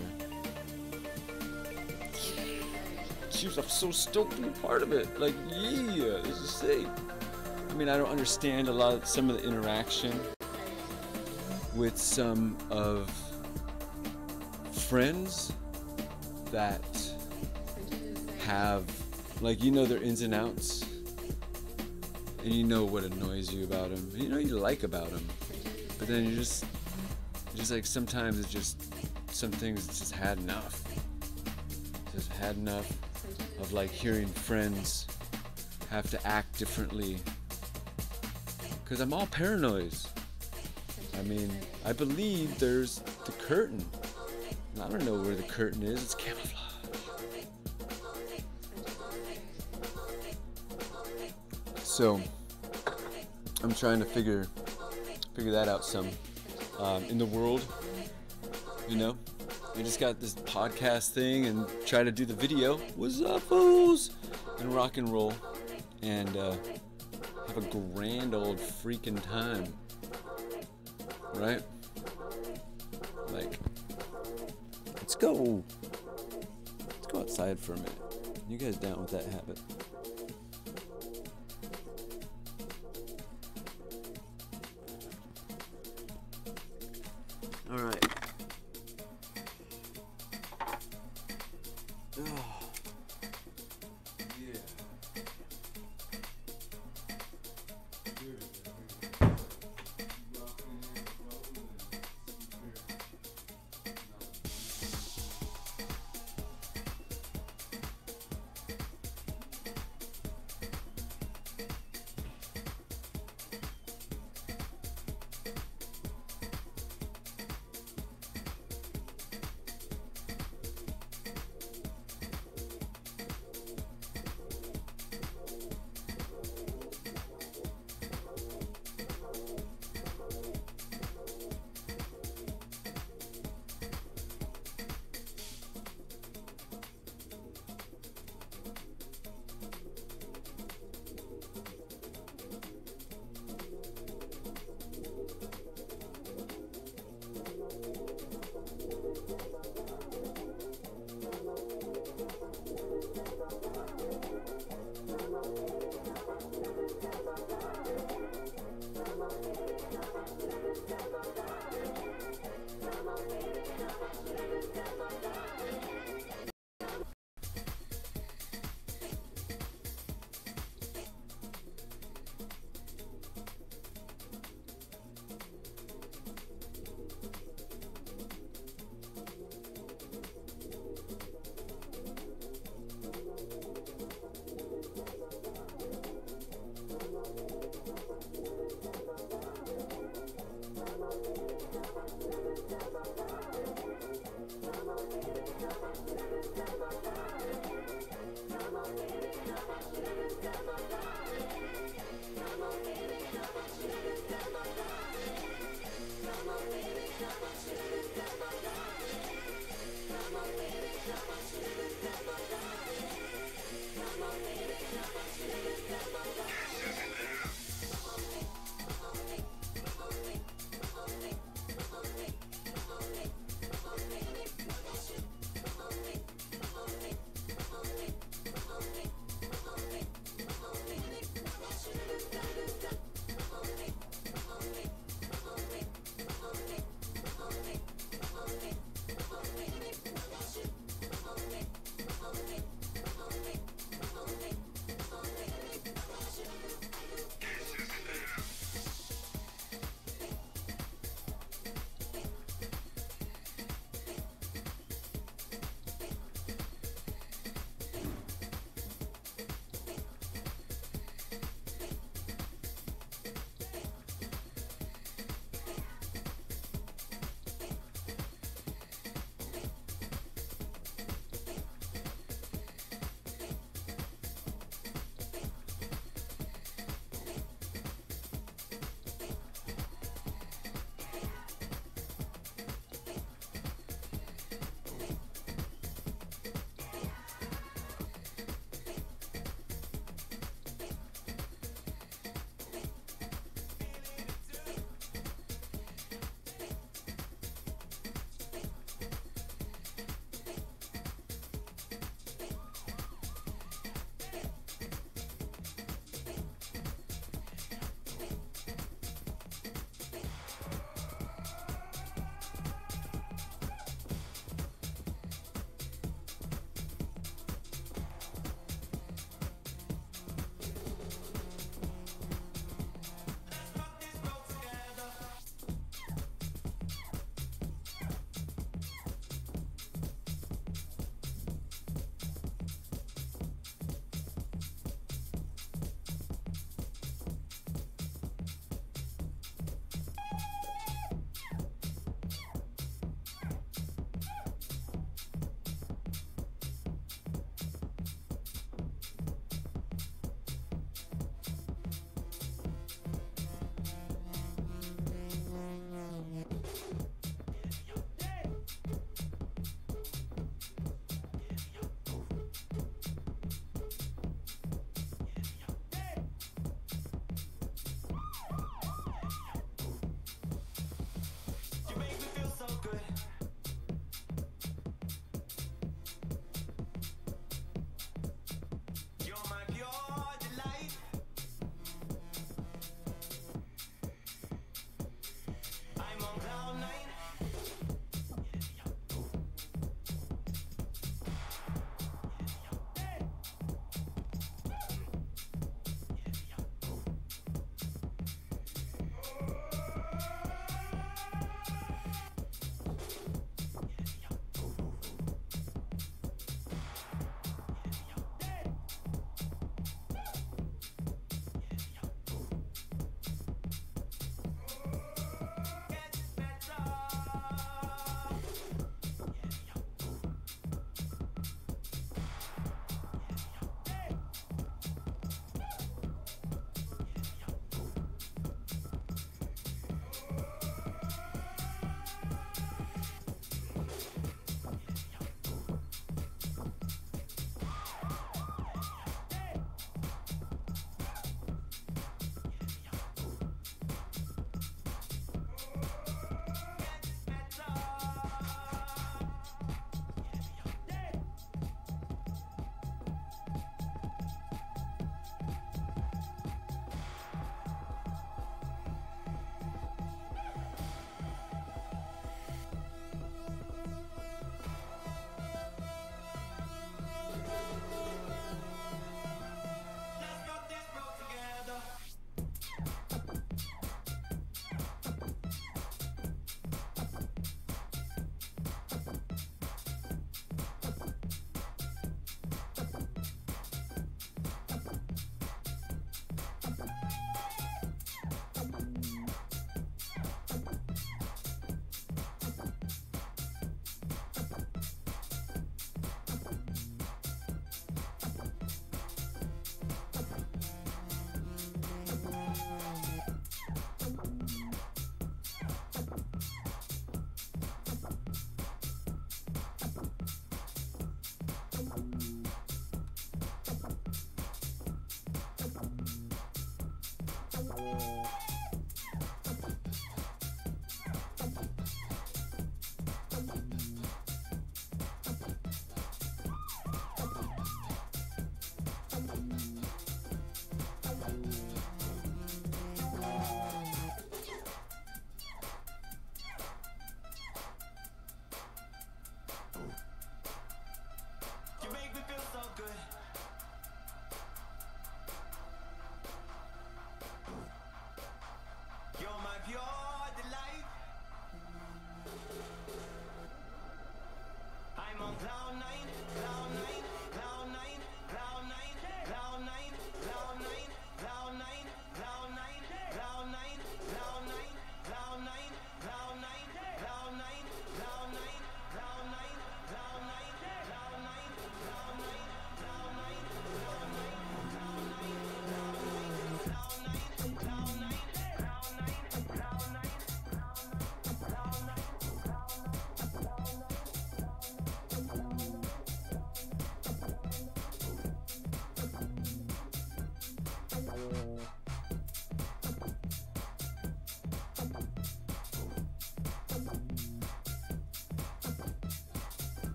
Jeez, I'm so stoked to be part of it. Like, yeah, this is sick. I mean, I don't understand some of the interaction with some of friends that have, like, you know their ins and outs, and you know what annoys you about them, and you know you like about them, but then you're just like, sometimes it's just, some things it's just had enough. Just had enough of like hearing friends have to act differently, because I'm all paranoid. I mean, I believe there's the curtain. I don't know where the curtain is. It's camouflage. So I'm trying to figure that out some. In the world, you know, we just got this podcast thing and try to do the video. What's up, fools? And rock and roll. And have a grand old freaking time. Right? Like, let's go outside for a minute. You guys down with that habit? All right. Oh. Yeah.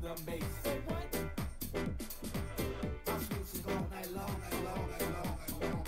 the mace. Say what? House music all night long, night long, night long, night long.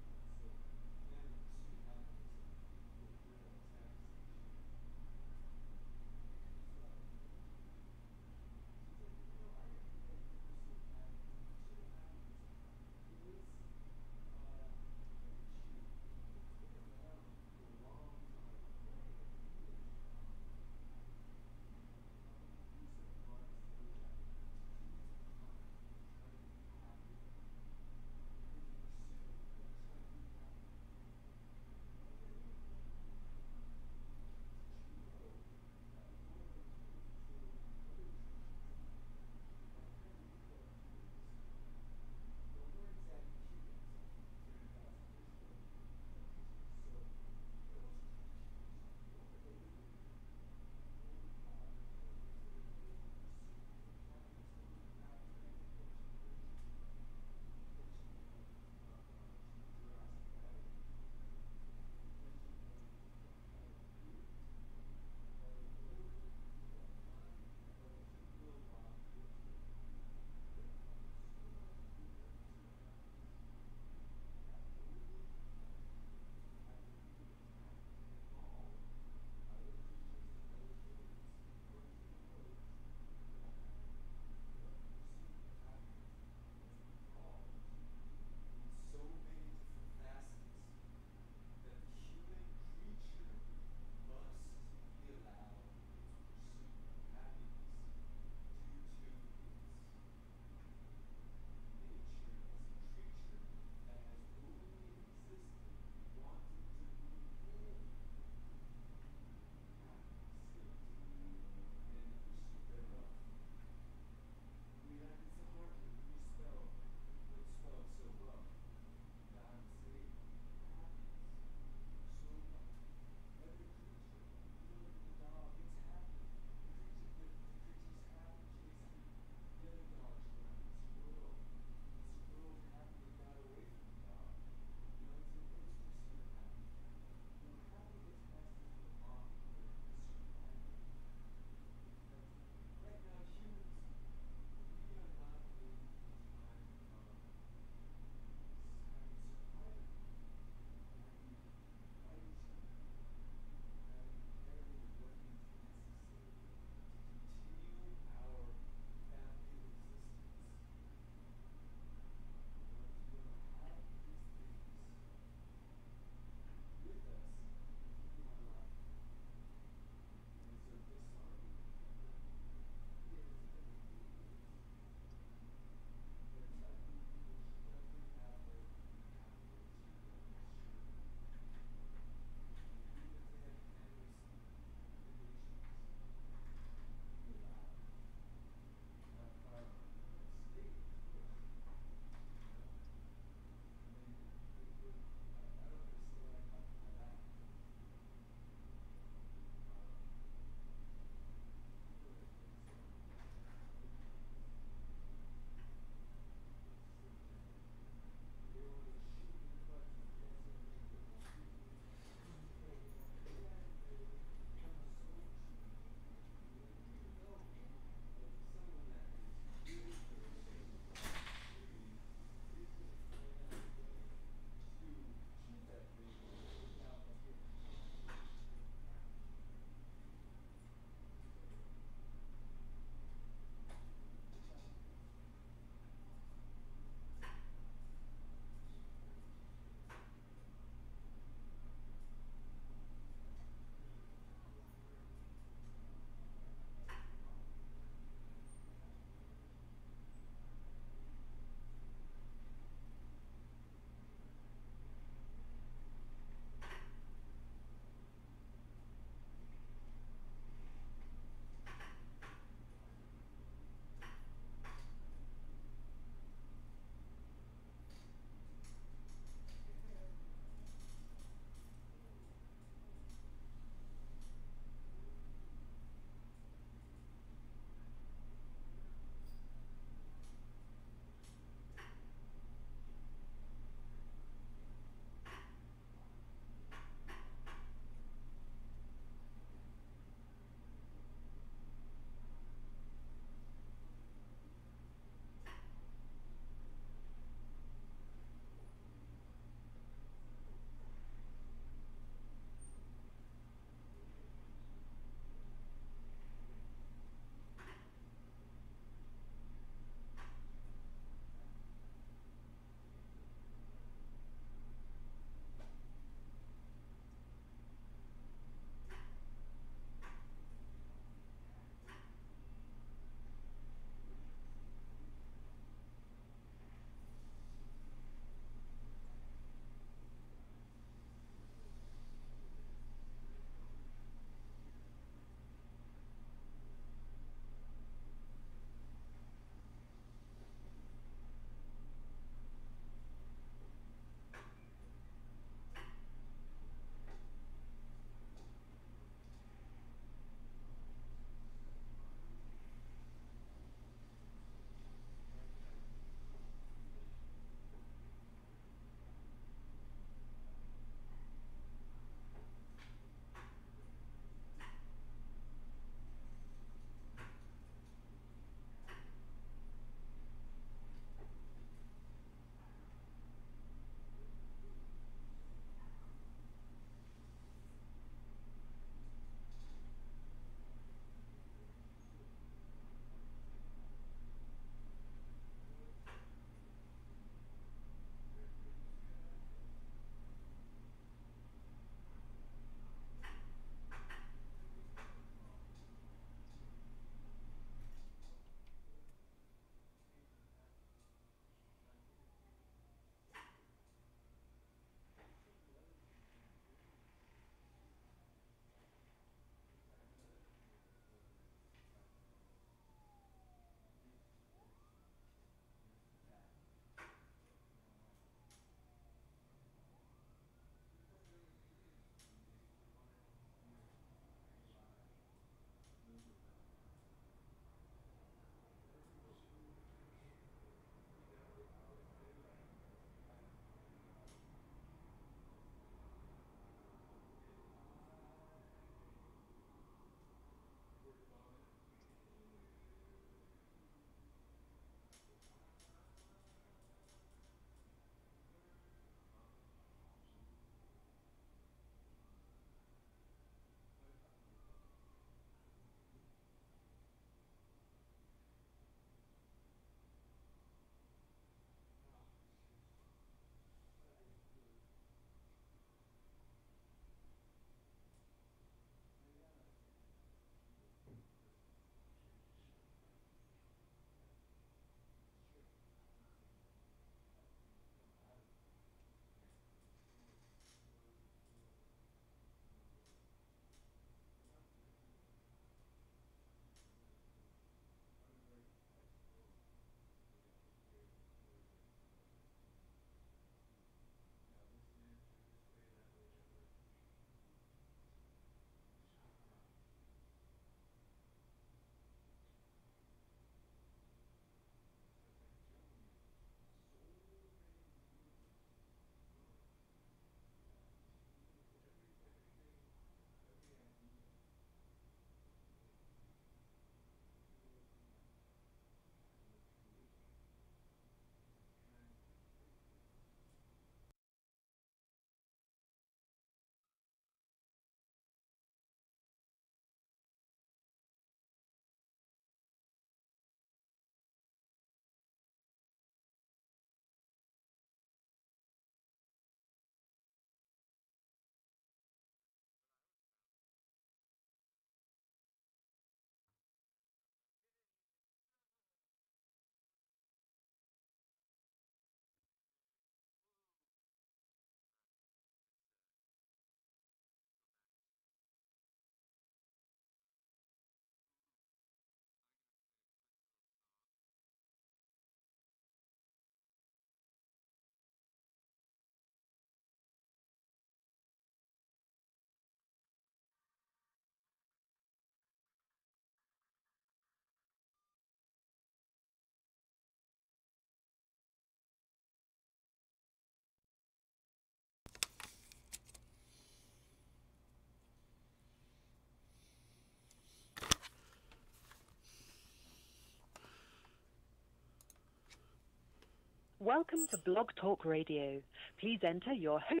Welcome to Blog Talk Radio. Please enter your host.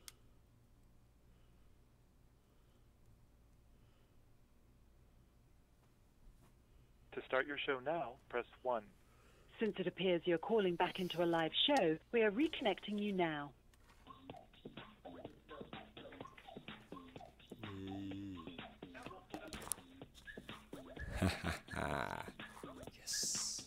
To start your show now, press 1. Since it appears you're calling back into a live show, we are reconnecting you now. Yes.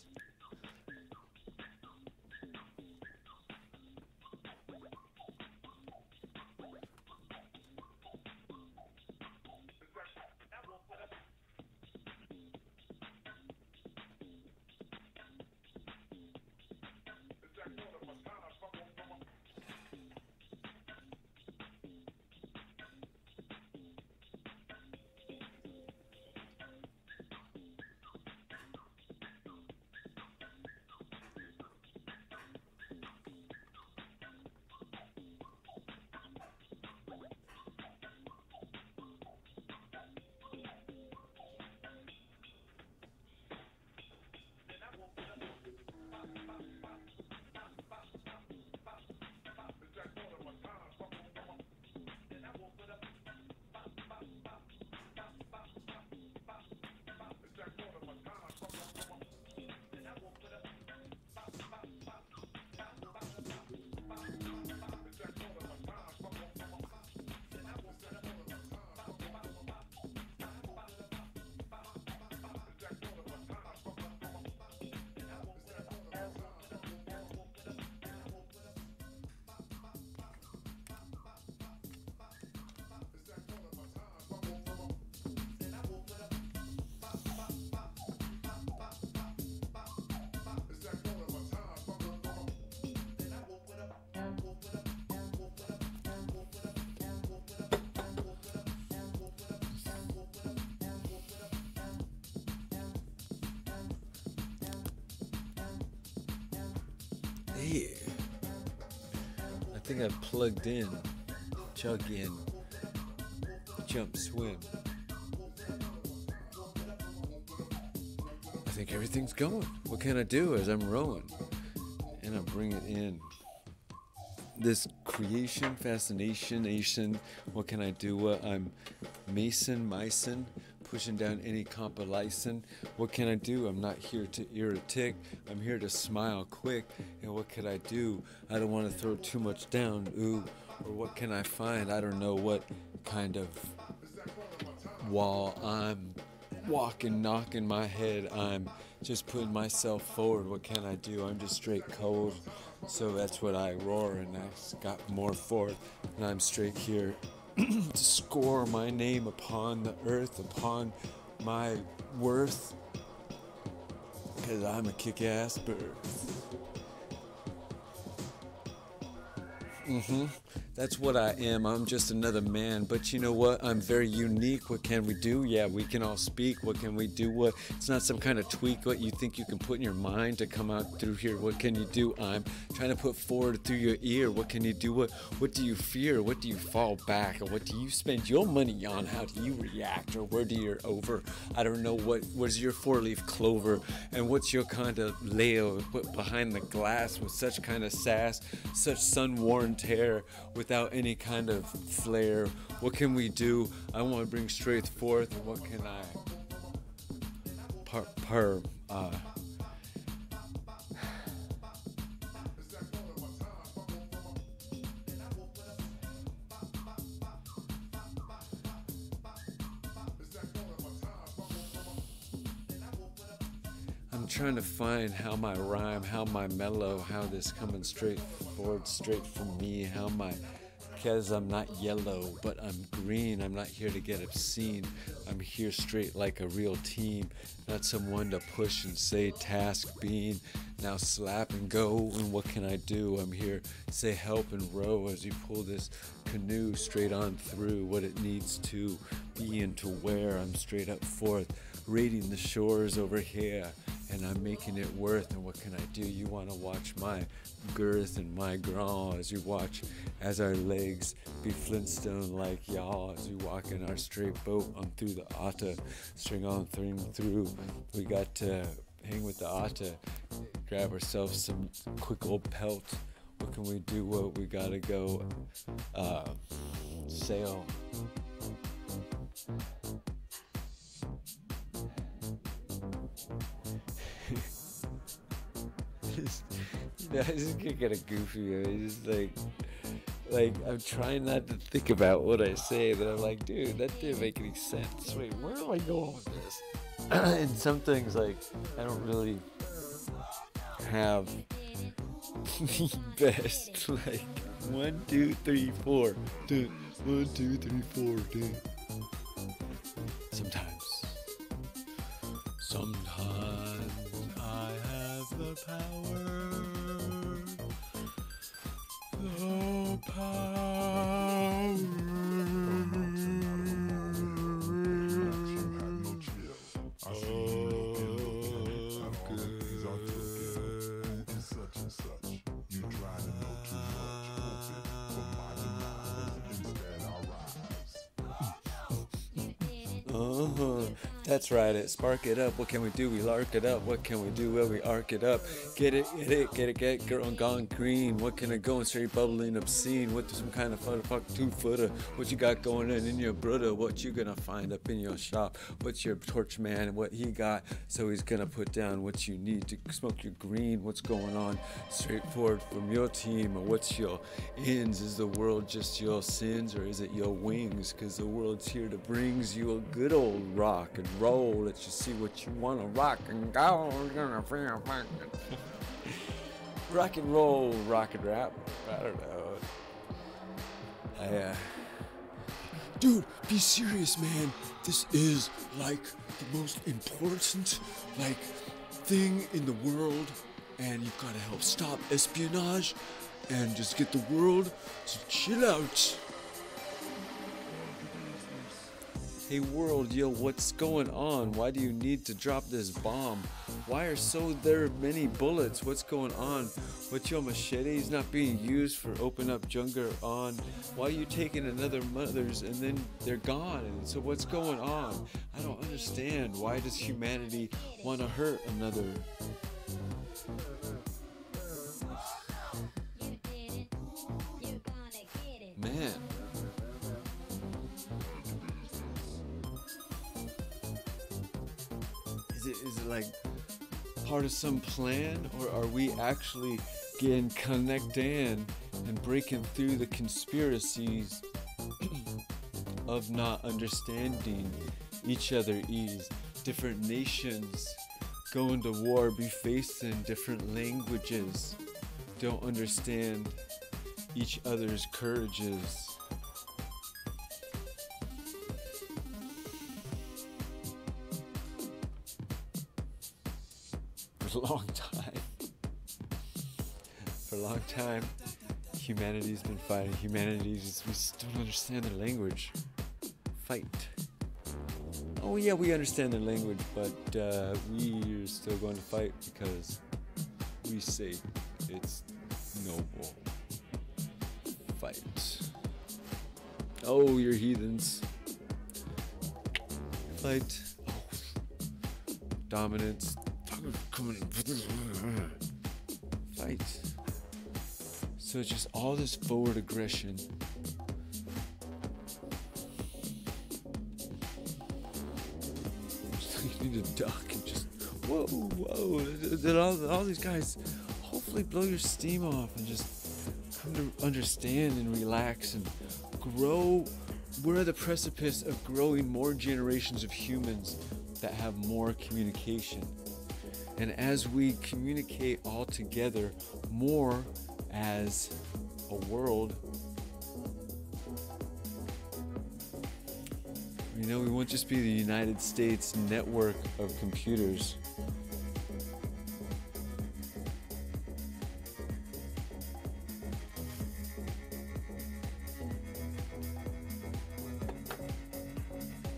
Hey, I think I plugged in, chug in, jump, swim. I think everything's going. What can I do as I'm rowing? And I'm bringing in this creation, fascination, nation. What can I do? I'm Mason, pushing down any compilation. What can I do? I'm not here to irritate. I'm here to smile quick. And what could I do? I don't want to throw too much down. Ooh, or what can I find? I don't know what kind of wall I'm walking, knocking my head. I'm just putting myself forward. What can I do? I'm just straight cold. So that's what I roar, and I got more forth. And I'm straight here to score my name upon the earth, upon my worth, because I'm a kick-ass bird. That's what I am. I'm just another man. But you know what? I'm very unique. What can we do? Yeah, we can all speak. What can we do? What? It's not some kind of tweak what you think you can put in your mind to come out through here. What can you do? I'm trying to put forward through your ear. What can you do? What do you fear? What do you fall back? Or what do you spend your money on? How do you react? Or where do you over? I don't know. What's your four-leaf clover? And what's your kind of layout behind the glass with such kind of sass, such sun-worn hair, without any kind of flair? What can we do? I want to bring straight forth. And what can I I'm trying to find how my rhyme, how my mellow, how this coming straight forward, straight from me, how my, because I'm not yellow, but I'm green. I'm not here to get obscene. I'm here straight like a real team, not someone to push and say task being. Now slap and go, and what can I do? I'm here, say help and row as you pull this canoe straight on through what it needs to be and to where. I'm straight up forth, raiding the shores over here, and I'm making it worth. And what can I do? You want to watch my girth and my graw as you watch as our legs be Flintstone like y'all as you walk in our straight boat on through the otter, string on through. We got to hang with the otter. grab ourselves some quick old pelt. What can we do? What we gotta go sail. This is gonna get a goofy. It's just like I'm trying not to think about what I say, but I'm like, dude, that didn't make any sense. Wait, where am I going with this? And some things like I don't really have the best. Like 1, 2, 3, 4. 1, 2, 3, 4. Sometimes I have the power. The power. That's right, spark it up. What can we do? We lark it up. What can we do? Well, we arc it up. Get it, girl gone green. What can I go and straight bubbling obscene? With some kind of fuck 2-footer. What you got going on in your brother? What you gonna find up in your shop? What's your torch man? What he got? So he's gonna put down what you need to smoke your green. What's going on? Straightforward from your team. Or what's your ends? Is the world just your sins or is it your wings? Cause the world's here to brings you a good old rock and roll. Let you see what you wanna rock and go. Gonna feel rock and roll, rock and rap. I don't know. Dude, be serious, man. This is like the most important thing in the world, and you gotta help stop espionage and just get the world to chill out. Hey world, yo, what's going on? Why do you need to drop this bomb? Why are there many bullets? What's going on? What's your machetes not being used for open up Junger on? Why are you taking another mother's and then they're gone? And so what's going on? I don't understand. Why does humanity want to hurt another? Man. Is it like part of some plan, or are we actually getting connected and breaking through the conspiracies of not understanding each other ease? Different nations going to war, be facing different languages, don't understand each other's courages. For a long time, humanity's been fighting. We just don't understand their language. Fight. Oh yeah, we understand their language, but we're still going to fight because we say it's noble. Fight. Oh, you're heathens. Fight. Oh. Dominance. Fight. So it's just all this forward aggression. You need to duck and just whoa. Then all these guys hopefully blow your steam off and just come to understand and relax and grow. We're at the precipice of growing more generations of humans that have more communication. And as we communicate all together more as a world, we won't just be the United States network of computers.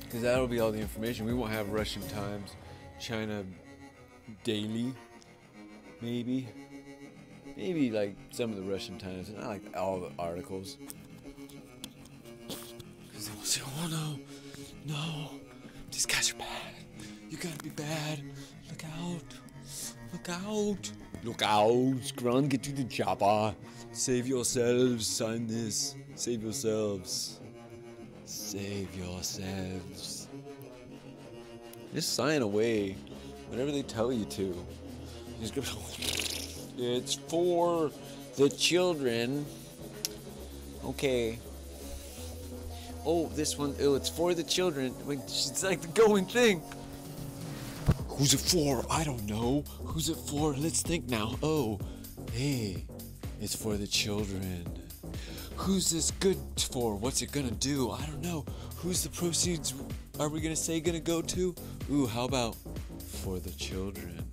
Because that'll be all the information. We won't have Russian Times, China Daily, maybe like some of the Russian Times, not like all the articles. Because they will say, oh no, these guys are bad. You gotta be bad. Look out. Look out, Scrun, get to the chopper. Save yourselves, sign this. Save yourselves. Save yourselves. Just sign away. Whatever they tell you to. Just go, it's for the children. Okay. Oh, this one. Oh, it's for the children. Wait, it's like the going thing. Who's it for? I don't know. Who's it for? Let's think now. Oh, hey, it's for the children. Who's this good for? What's it gonna do? I don't know. Who's the proceeds are we gonna say gonna go to? Ooh, how about for the children?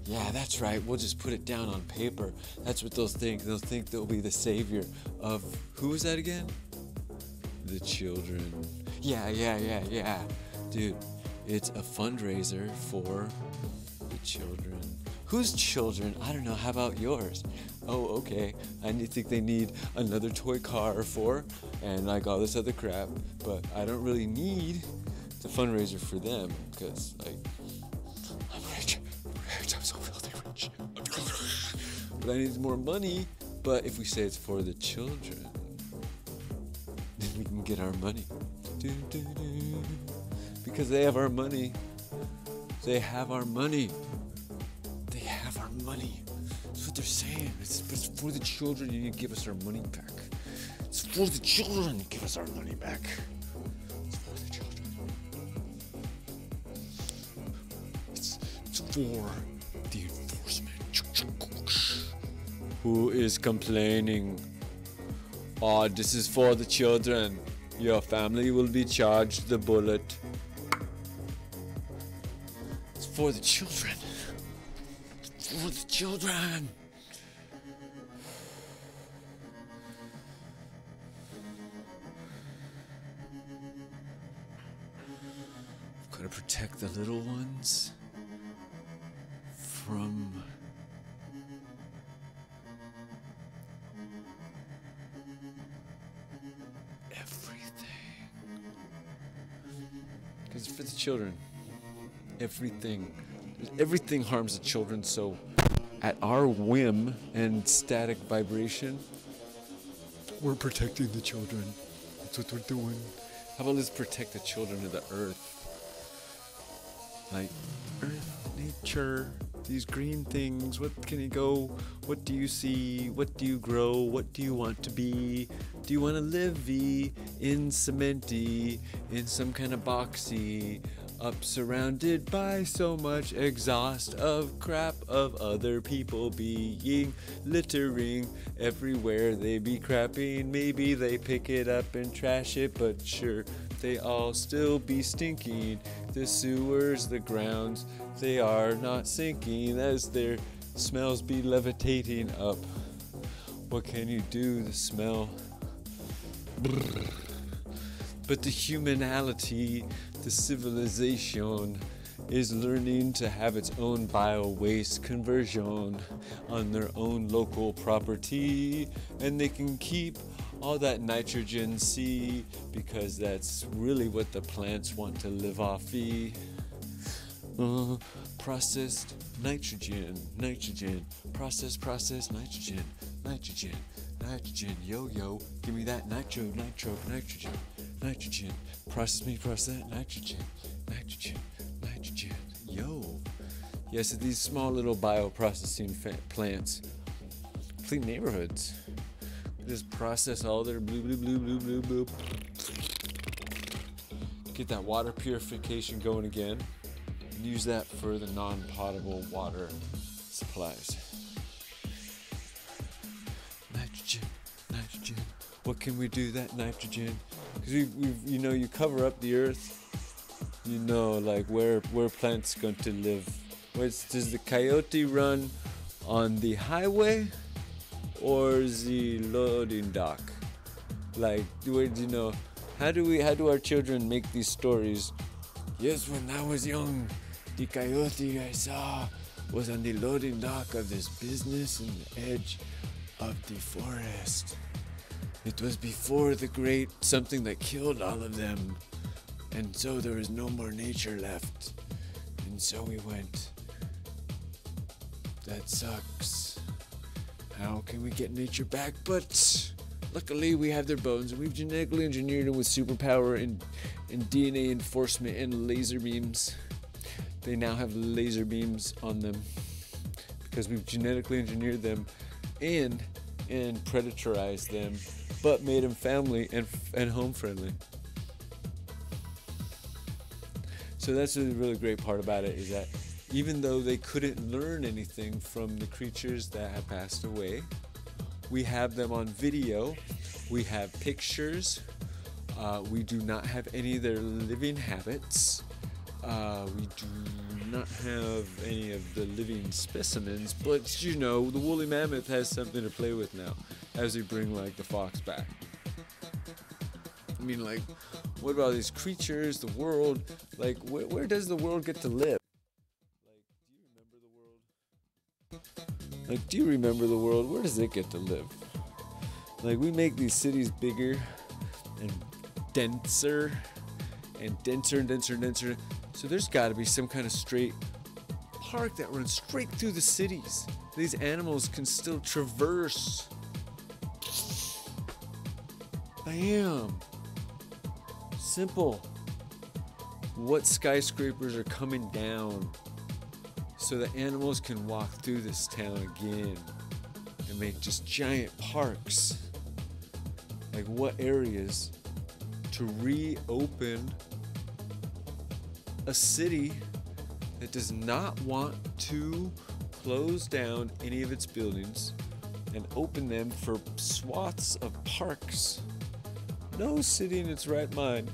Yeah, that's right. We'll just put it down on paper. That's what they'll think. They'll think they'll be the savior of, who was that again? The children. Yeah. Dude, it's a fundraiser for the children. Whose children? I don't know. How about yours? Oh, okay. I think they need another toy car for, and like all this other crap. But I don't really need the fundraiser for them because, like, I'm rich. I'm so filthy rich. But I need more money. But if we say it's for the children, then we can get our money. Because they have our money. They have our money. They have our money. That's what they're saying. It's for the children. You need to give us our money back. It's for the children. Give us our money back. It's for the children. It's for the enforcement. Who is complaining? Oh, this is for the children. Your family will be charged the bullet. It's for the children. It's for the children. We've got to protect the little ones from everything. Because it's for the children. Everything harms the children, so at our whim and static vibration, we're protecting the children. That's what we're doing. How about let's protect the children of the earth? Like, earth, nature, these green things, what can you go? What do you see? What do you grow? What do you want to be? Do you want to live in cementy, in some kind of boxy, up surrounded by so much exhaust of crap of other people being littering everywhere they be crapping? Maybe they pick it up and trash it, but sure, they all still be stinking. The sewers, the grounds, they are not sinking as their smells be levitating up. What can you do? The smell. Brrr. But the humanality, the civilization, is learning to have its own bio-waste conversion on their own local property, and they can keep all that nitrogen C because that's really what the plants want to live off of. Processed nitrogen, process, nitrogen, yo, give me that nitrogen, process me, process that nitrogen, yo. Yes, these small little bioprocessing plants clean neighborhoods. Just process all their blue. Get that water purification going again. And use that for the non-potable water supplies. Nitrogen. What can we do that nitrogen? Because you cover up the earth. You know, like where plants going to live. Does the coyote run on the highway or the loading dock? Like, how do our children make these stories? Yes, when I was young, the coyote I saw was on the loading dock of this business in the edge of the forest. It was before the great something that killed all of them, and so there was no more nature left. And so we went That sucks. How can we get nature back? But luckily we have their bones, and we've genetically engineered them with superpower and DNA enforcement and laser beams. They now have laser beams on them because we've genetically engineered them and predatorized them, but made them family and home friendly. So that's the really great part about it, is that even though they couldn't learn anything from the creatures that have passed away, we have them on video, we have pictures, we do not have any of their living habits, we do not have any of the living specimens, but you know, the woolly mammoth has something to play with now as we bring like the fox back. I mean, like, what about these creatures, the world? Like, where does the world get to live? Like, do you remember the world? Where does it get to live? Like, we make these cities bigger and denser and denser and denser and denser. So there's got to be some kind of straight park that runs straight through the cities. These animals can still traverse. Bam. Simple. What skyscrapers are coming down so the animals can walk through this town again and make just giant parks? Like, what areas to reopen a city that does not want to close down any of its buildings and open them for swaths of parks? No city in its right mind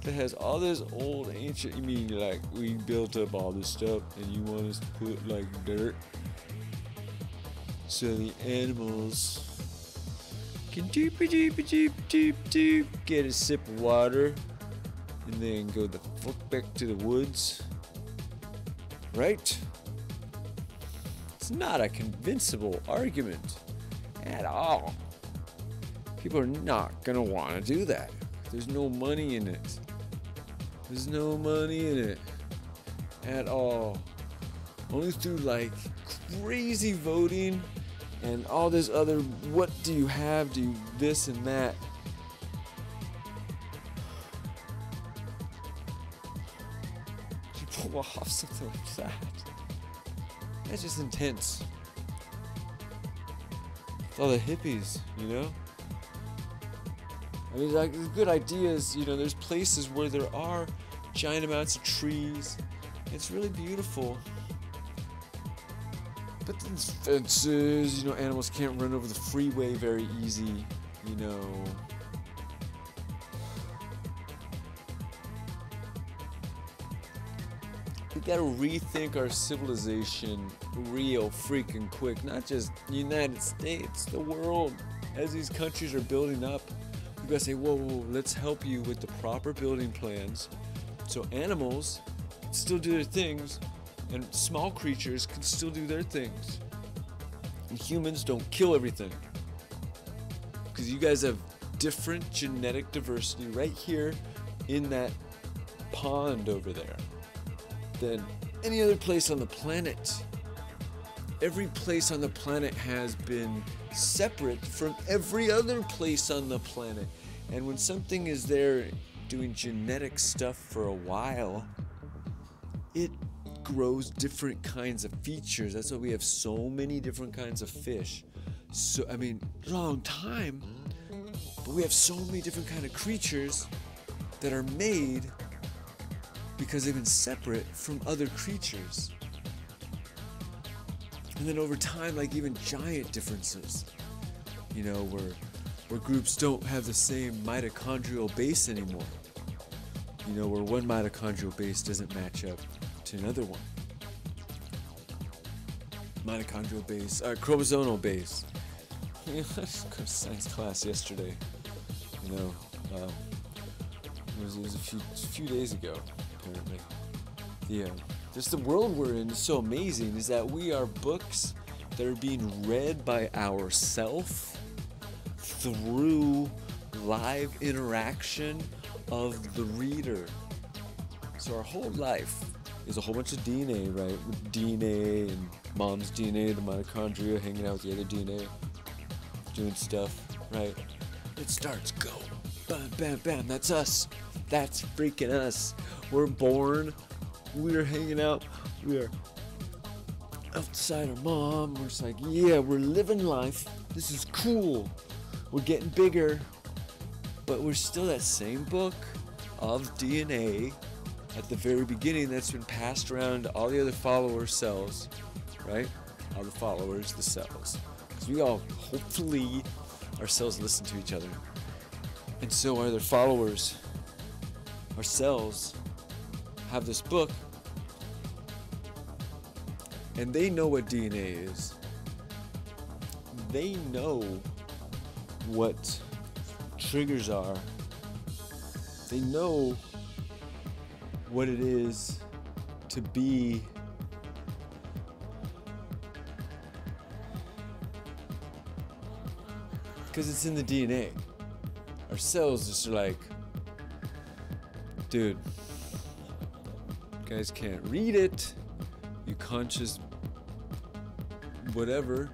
that has all this old ancient, you mean like we built up all this stuff and you want us to put like dirt so the animals can doop doop doop doop doop get a sip of water and then go the fuck back to the woods, right? It's not a convincible argument at all. People are not gonna want to do that. There's no money in it. There's no money in it at all. Only through like crazy voting and all this other, what do you have, do you this and that. You pull off something like that. That's just intense. It's all the hippies, you know? I mean, like, good ideas, you know, there's places where there are giant amounts of trees. It's really beautiful. But there's fences, you know, animals can't run over the freeway very easy, you know. We gotta rethink our civilization real freaking quick. Not just the United States, the world. As these countries are building up, you gotta say, whoa, let's help you with the proper building plans so animals can still do their things and small creatures can still do their things. And humans don't kill everything. Because you guys have different genetic diversity right here in that pond over there than any other place on the planet. Every place on the planet has been separate from every other place on the planet. And when something is there doing genetic stuff for a while, it grows different kinds of features. That's why we have so many different kinds of fish. So, I mean, long time, but we have so many different kind of creatures that are made because they've been separate from other creatures. And then over time, like even giant differences, you know, where groups don't have the same mitochondrial base anymore. You know, where one mitochondrial base doesn't match up to another one. Mitochondrial base, chromosomal base. I just got a science class yesterday. You know, it was a few days ago, apparently. Yeah, just the world we're in is so amazing. Is that we are books that are being read by ourselves through live interaction of the reader. So our whole life there's a whole bunch of DNA, right? With DNA and mom's DNA, the mitochondria hanging out with the other DNA, doing stuff, right? It starts go, bam, bam, bam. That's us. That's freaking us. We're born. We're hanging out. We are outside our mom. We're just like, yeah, we're living life. This is cool. We're getting bigger. But we're still that same book of DNA at the very beginning that's been passed around to all the other follower cells, right? All the followers, the cells. Because we all, hopefully, our cells listen to each other. And so our other followers, our cells, have this book, and they know what DNA is. They know what triggers are. They know what it is to be because it's in the DNA. Our cells just are like, dude, you guys can't read it. You conscious whatever.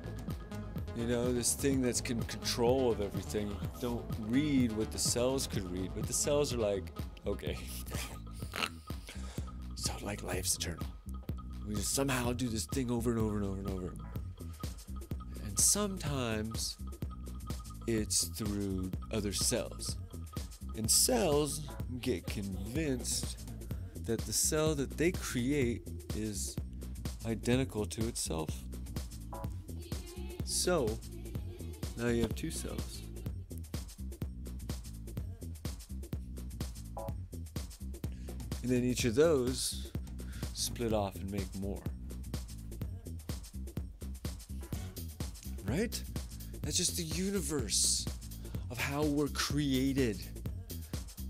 You know, this thing that's in control of everything. Don't read what the cells could read. But the cells are like, okay. So like life's eternal. We just somehow do this thing over and over and over and over. And sometimes it's through other cells. And cells get convinced that the cell that they create is identical to itself. So, now you have two cells. And then each of those split off and make more. Right? That's just the universe of how we're created.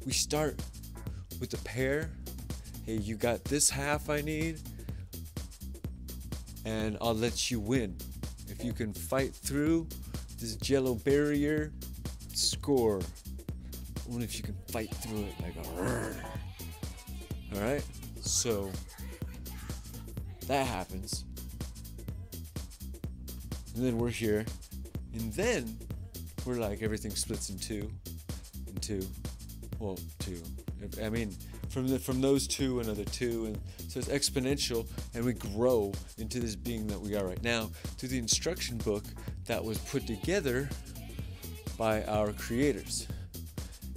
We start with a pair. Hey, you got this half I need, and I'll let you win. If you can fight through this jello barrier, score. Only if you can fight through it like a rrr. Alright? So that happens. And then we're here. And then we're like everything splits in two. Well, two. I mean, from those two, another two, and so it's exponential, and we grow into this being that we are right now through the instruction book that was put together by our creators,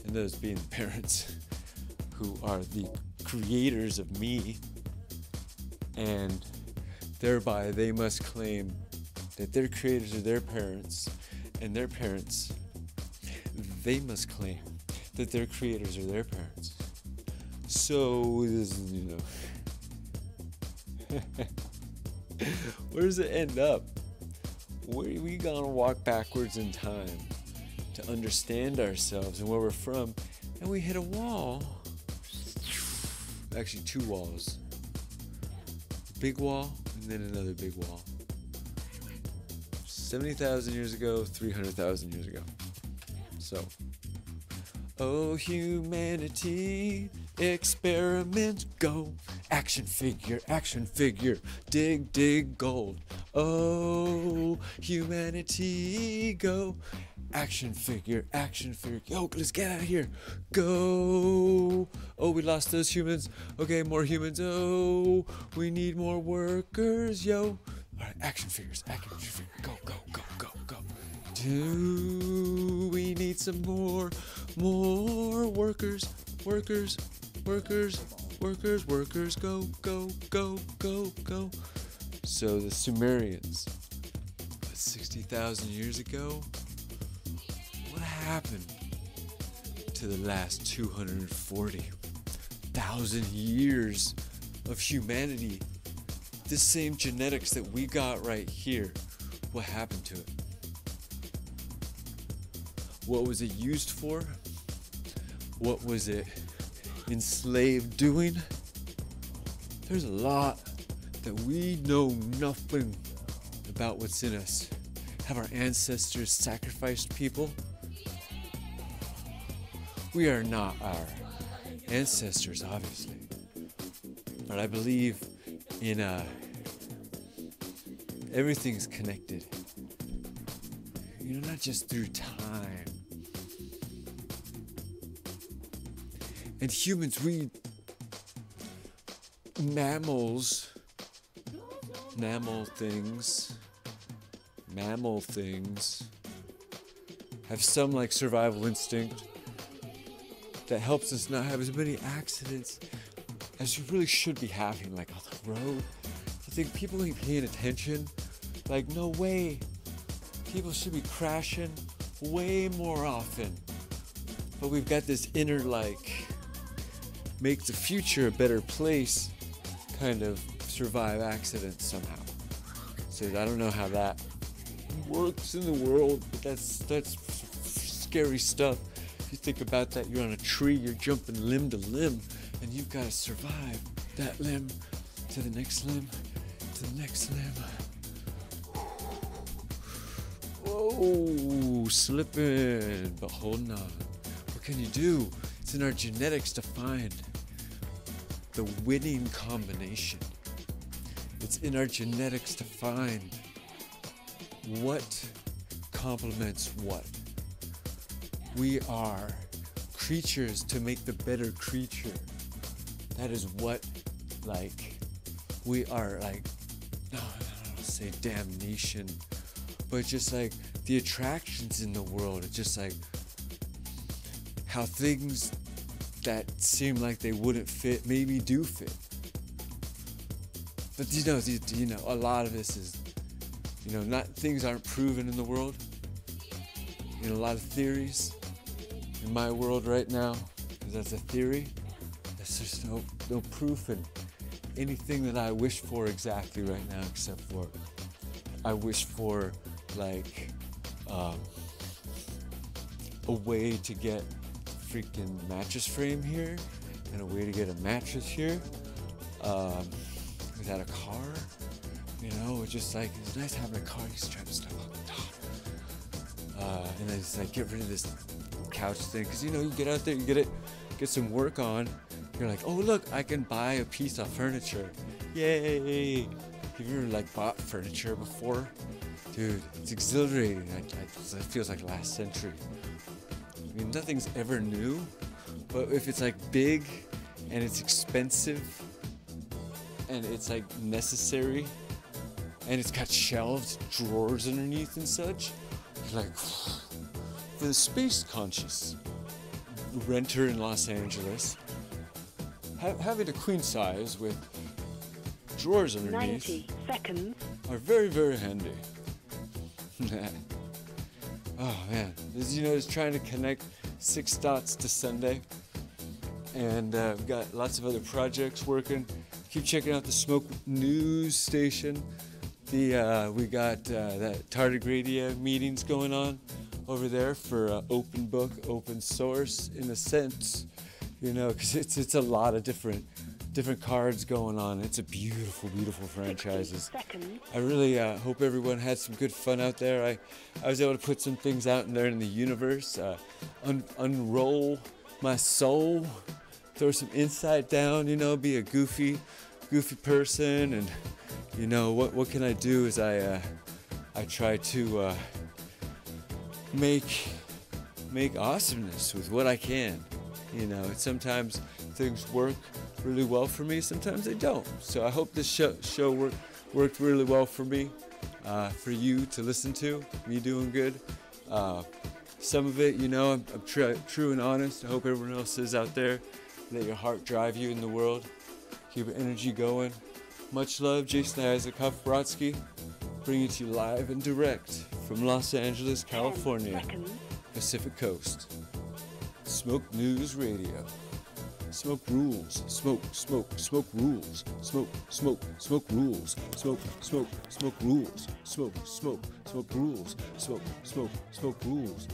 and those being the parents, who are the creators of me, and thereby they must claim that their creators are their parents, and their parents, they must claim that their creators are their parents. So, you know, where does it end up? We gonna walk backwards in time to understand ourselves and where we're from, and we hit a wall. Actually, two walls. A big wall, and then another big wall. 70,000 years ago, 300,000 years ago. So, oh, humanity, experiment, go. Action figure, dig, dig, gold. Oh, humanity, go. Action figure, yo, let's get out of here. Go. Oh, we lost those humans. Okay, more humans. Oh, we need more workers, yo. All right, action figures, go, go, go, go, go. Do we need some more workers, go, go, go, go, go. So the Sumerians, 60,000 years ago, what happened to the last 240,000 years of humanity? This same genetics that we got right here, what happened to it? What was it used for? What was it enslaved doing? There's a lot that we know nothing about what's in us. Have our ancestors sacrificed people? We are not our ancestors, obviously. but I believe in everything's connected. You know, not just through time. And humans, we mammal things have some like survival instinct that helps us not have as many accidents as you really should be having, like on the road. I think people ain't paying attention. Like, no way. People should be crashing way more often. But we've got this inner, like, make the future a better place kind of survive accidents somehow. So I don't know how that works in the world, but that's scary stuff. If you think about that, you're on a tree, you're jumping limb to limb, and you've got to survive that limb to the next limb, to the next limb. Whoa, slipping, but holding on. What can you do? It's in our genetics to find the winning combination. It's in our genetics to find what complements what. We are creatures to make the better creature. That is what, like, we are, like, no, I don't want to say damnation, but just like the attractions in the world. It's just like how things that seem like they wouldn't fit maybe do fit. But you know, a lot of this is, you know, not things aren't proven in the world. You know, a lot of theories in my world right now, because that's a theory. There's just no proof in anything that I wish for exactly right now, except for I wish for like a way to get freaking mattress frame here and a way to get a mattress here without a car. You know, it's just like, it's nice having a car, you just try to stuff on the top. And then it's like, get rid of this couch thing, because you know, you get out there, you get some work on, you're like, oh look, I can buy a piece of furniture. Yay! Have you ever like bought furniture before? Dude, it's exhilarating. It feels like last century. I mean, nothing's ever new, but if it's like big and it's expensive and it's like necessary and it's got shelves, drawers underneath and such, you're like, for the space conscious renter in Los Angeles, having a queen size with drawers underneath 90 seconds. are very, very handy. Oh man, this, you know, just trying to connect 6 dots to Sunday, and we've got lots of other projects working. Keep checking out the Smoke News station. We got that Tardigradia meetings going on over there for open book, open source in a sense, you know, because it's a lot of different cards going on. It's a beautiful, beautiful franchises. I really hope everyone had some good fun out there. I was able to put some things out in there in the universe, unroll my soul, throw some insight down, you know, be a goofy person, and you know what can I do is I try to make awesomeness with what I can, you know. And sometimes things work really well for me, sometimes they don't. So I hope this show worked really well for me, for you to listen to, me doing good. Some of it, you know, I'm true and honest. I hope everyone else is out there. Let your heart drive you in the world. Keep your energy going. Much love, Jason Isaac Huff-Brodsky, bringing it to you live and direct from Los Angeles, California, Pacific Coast. Smoke News Radio. Smoke rules. Smoke rules. Smoke rules. Smoke rules. Smoke rules. Smoke rules.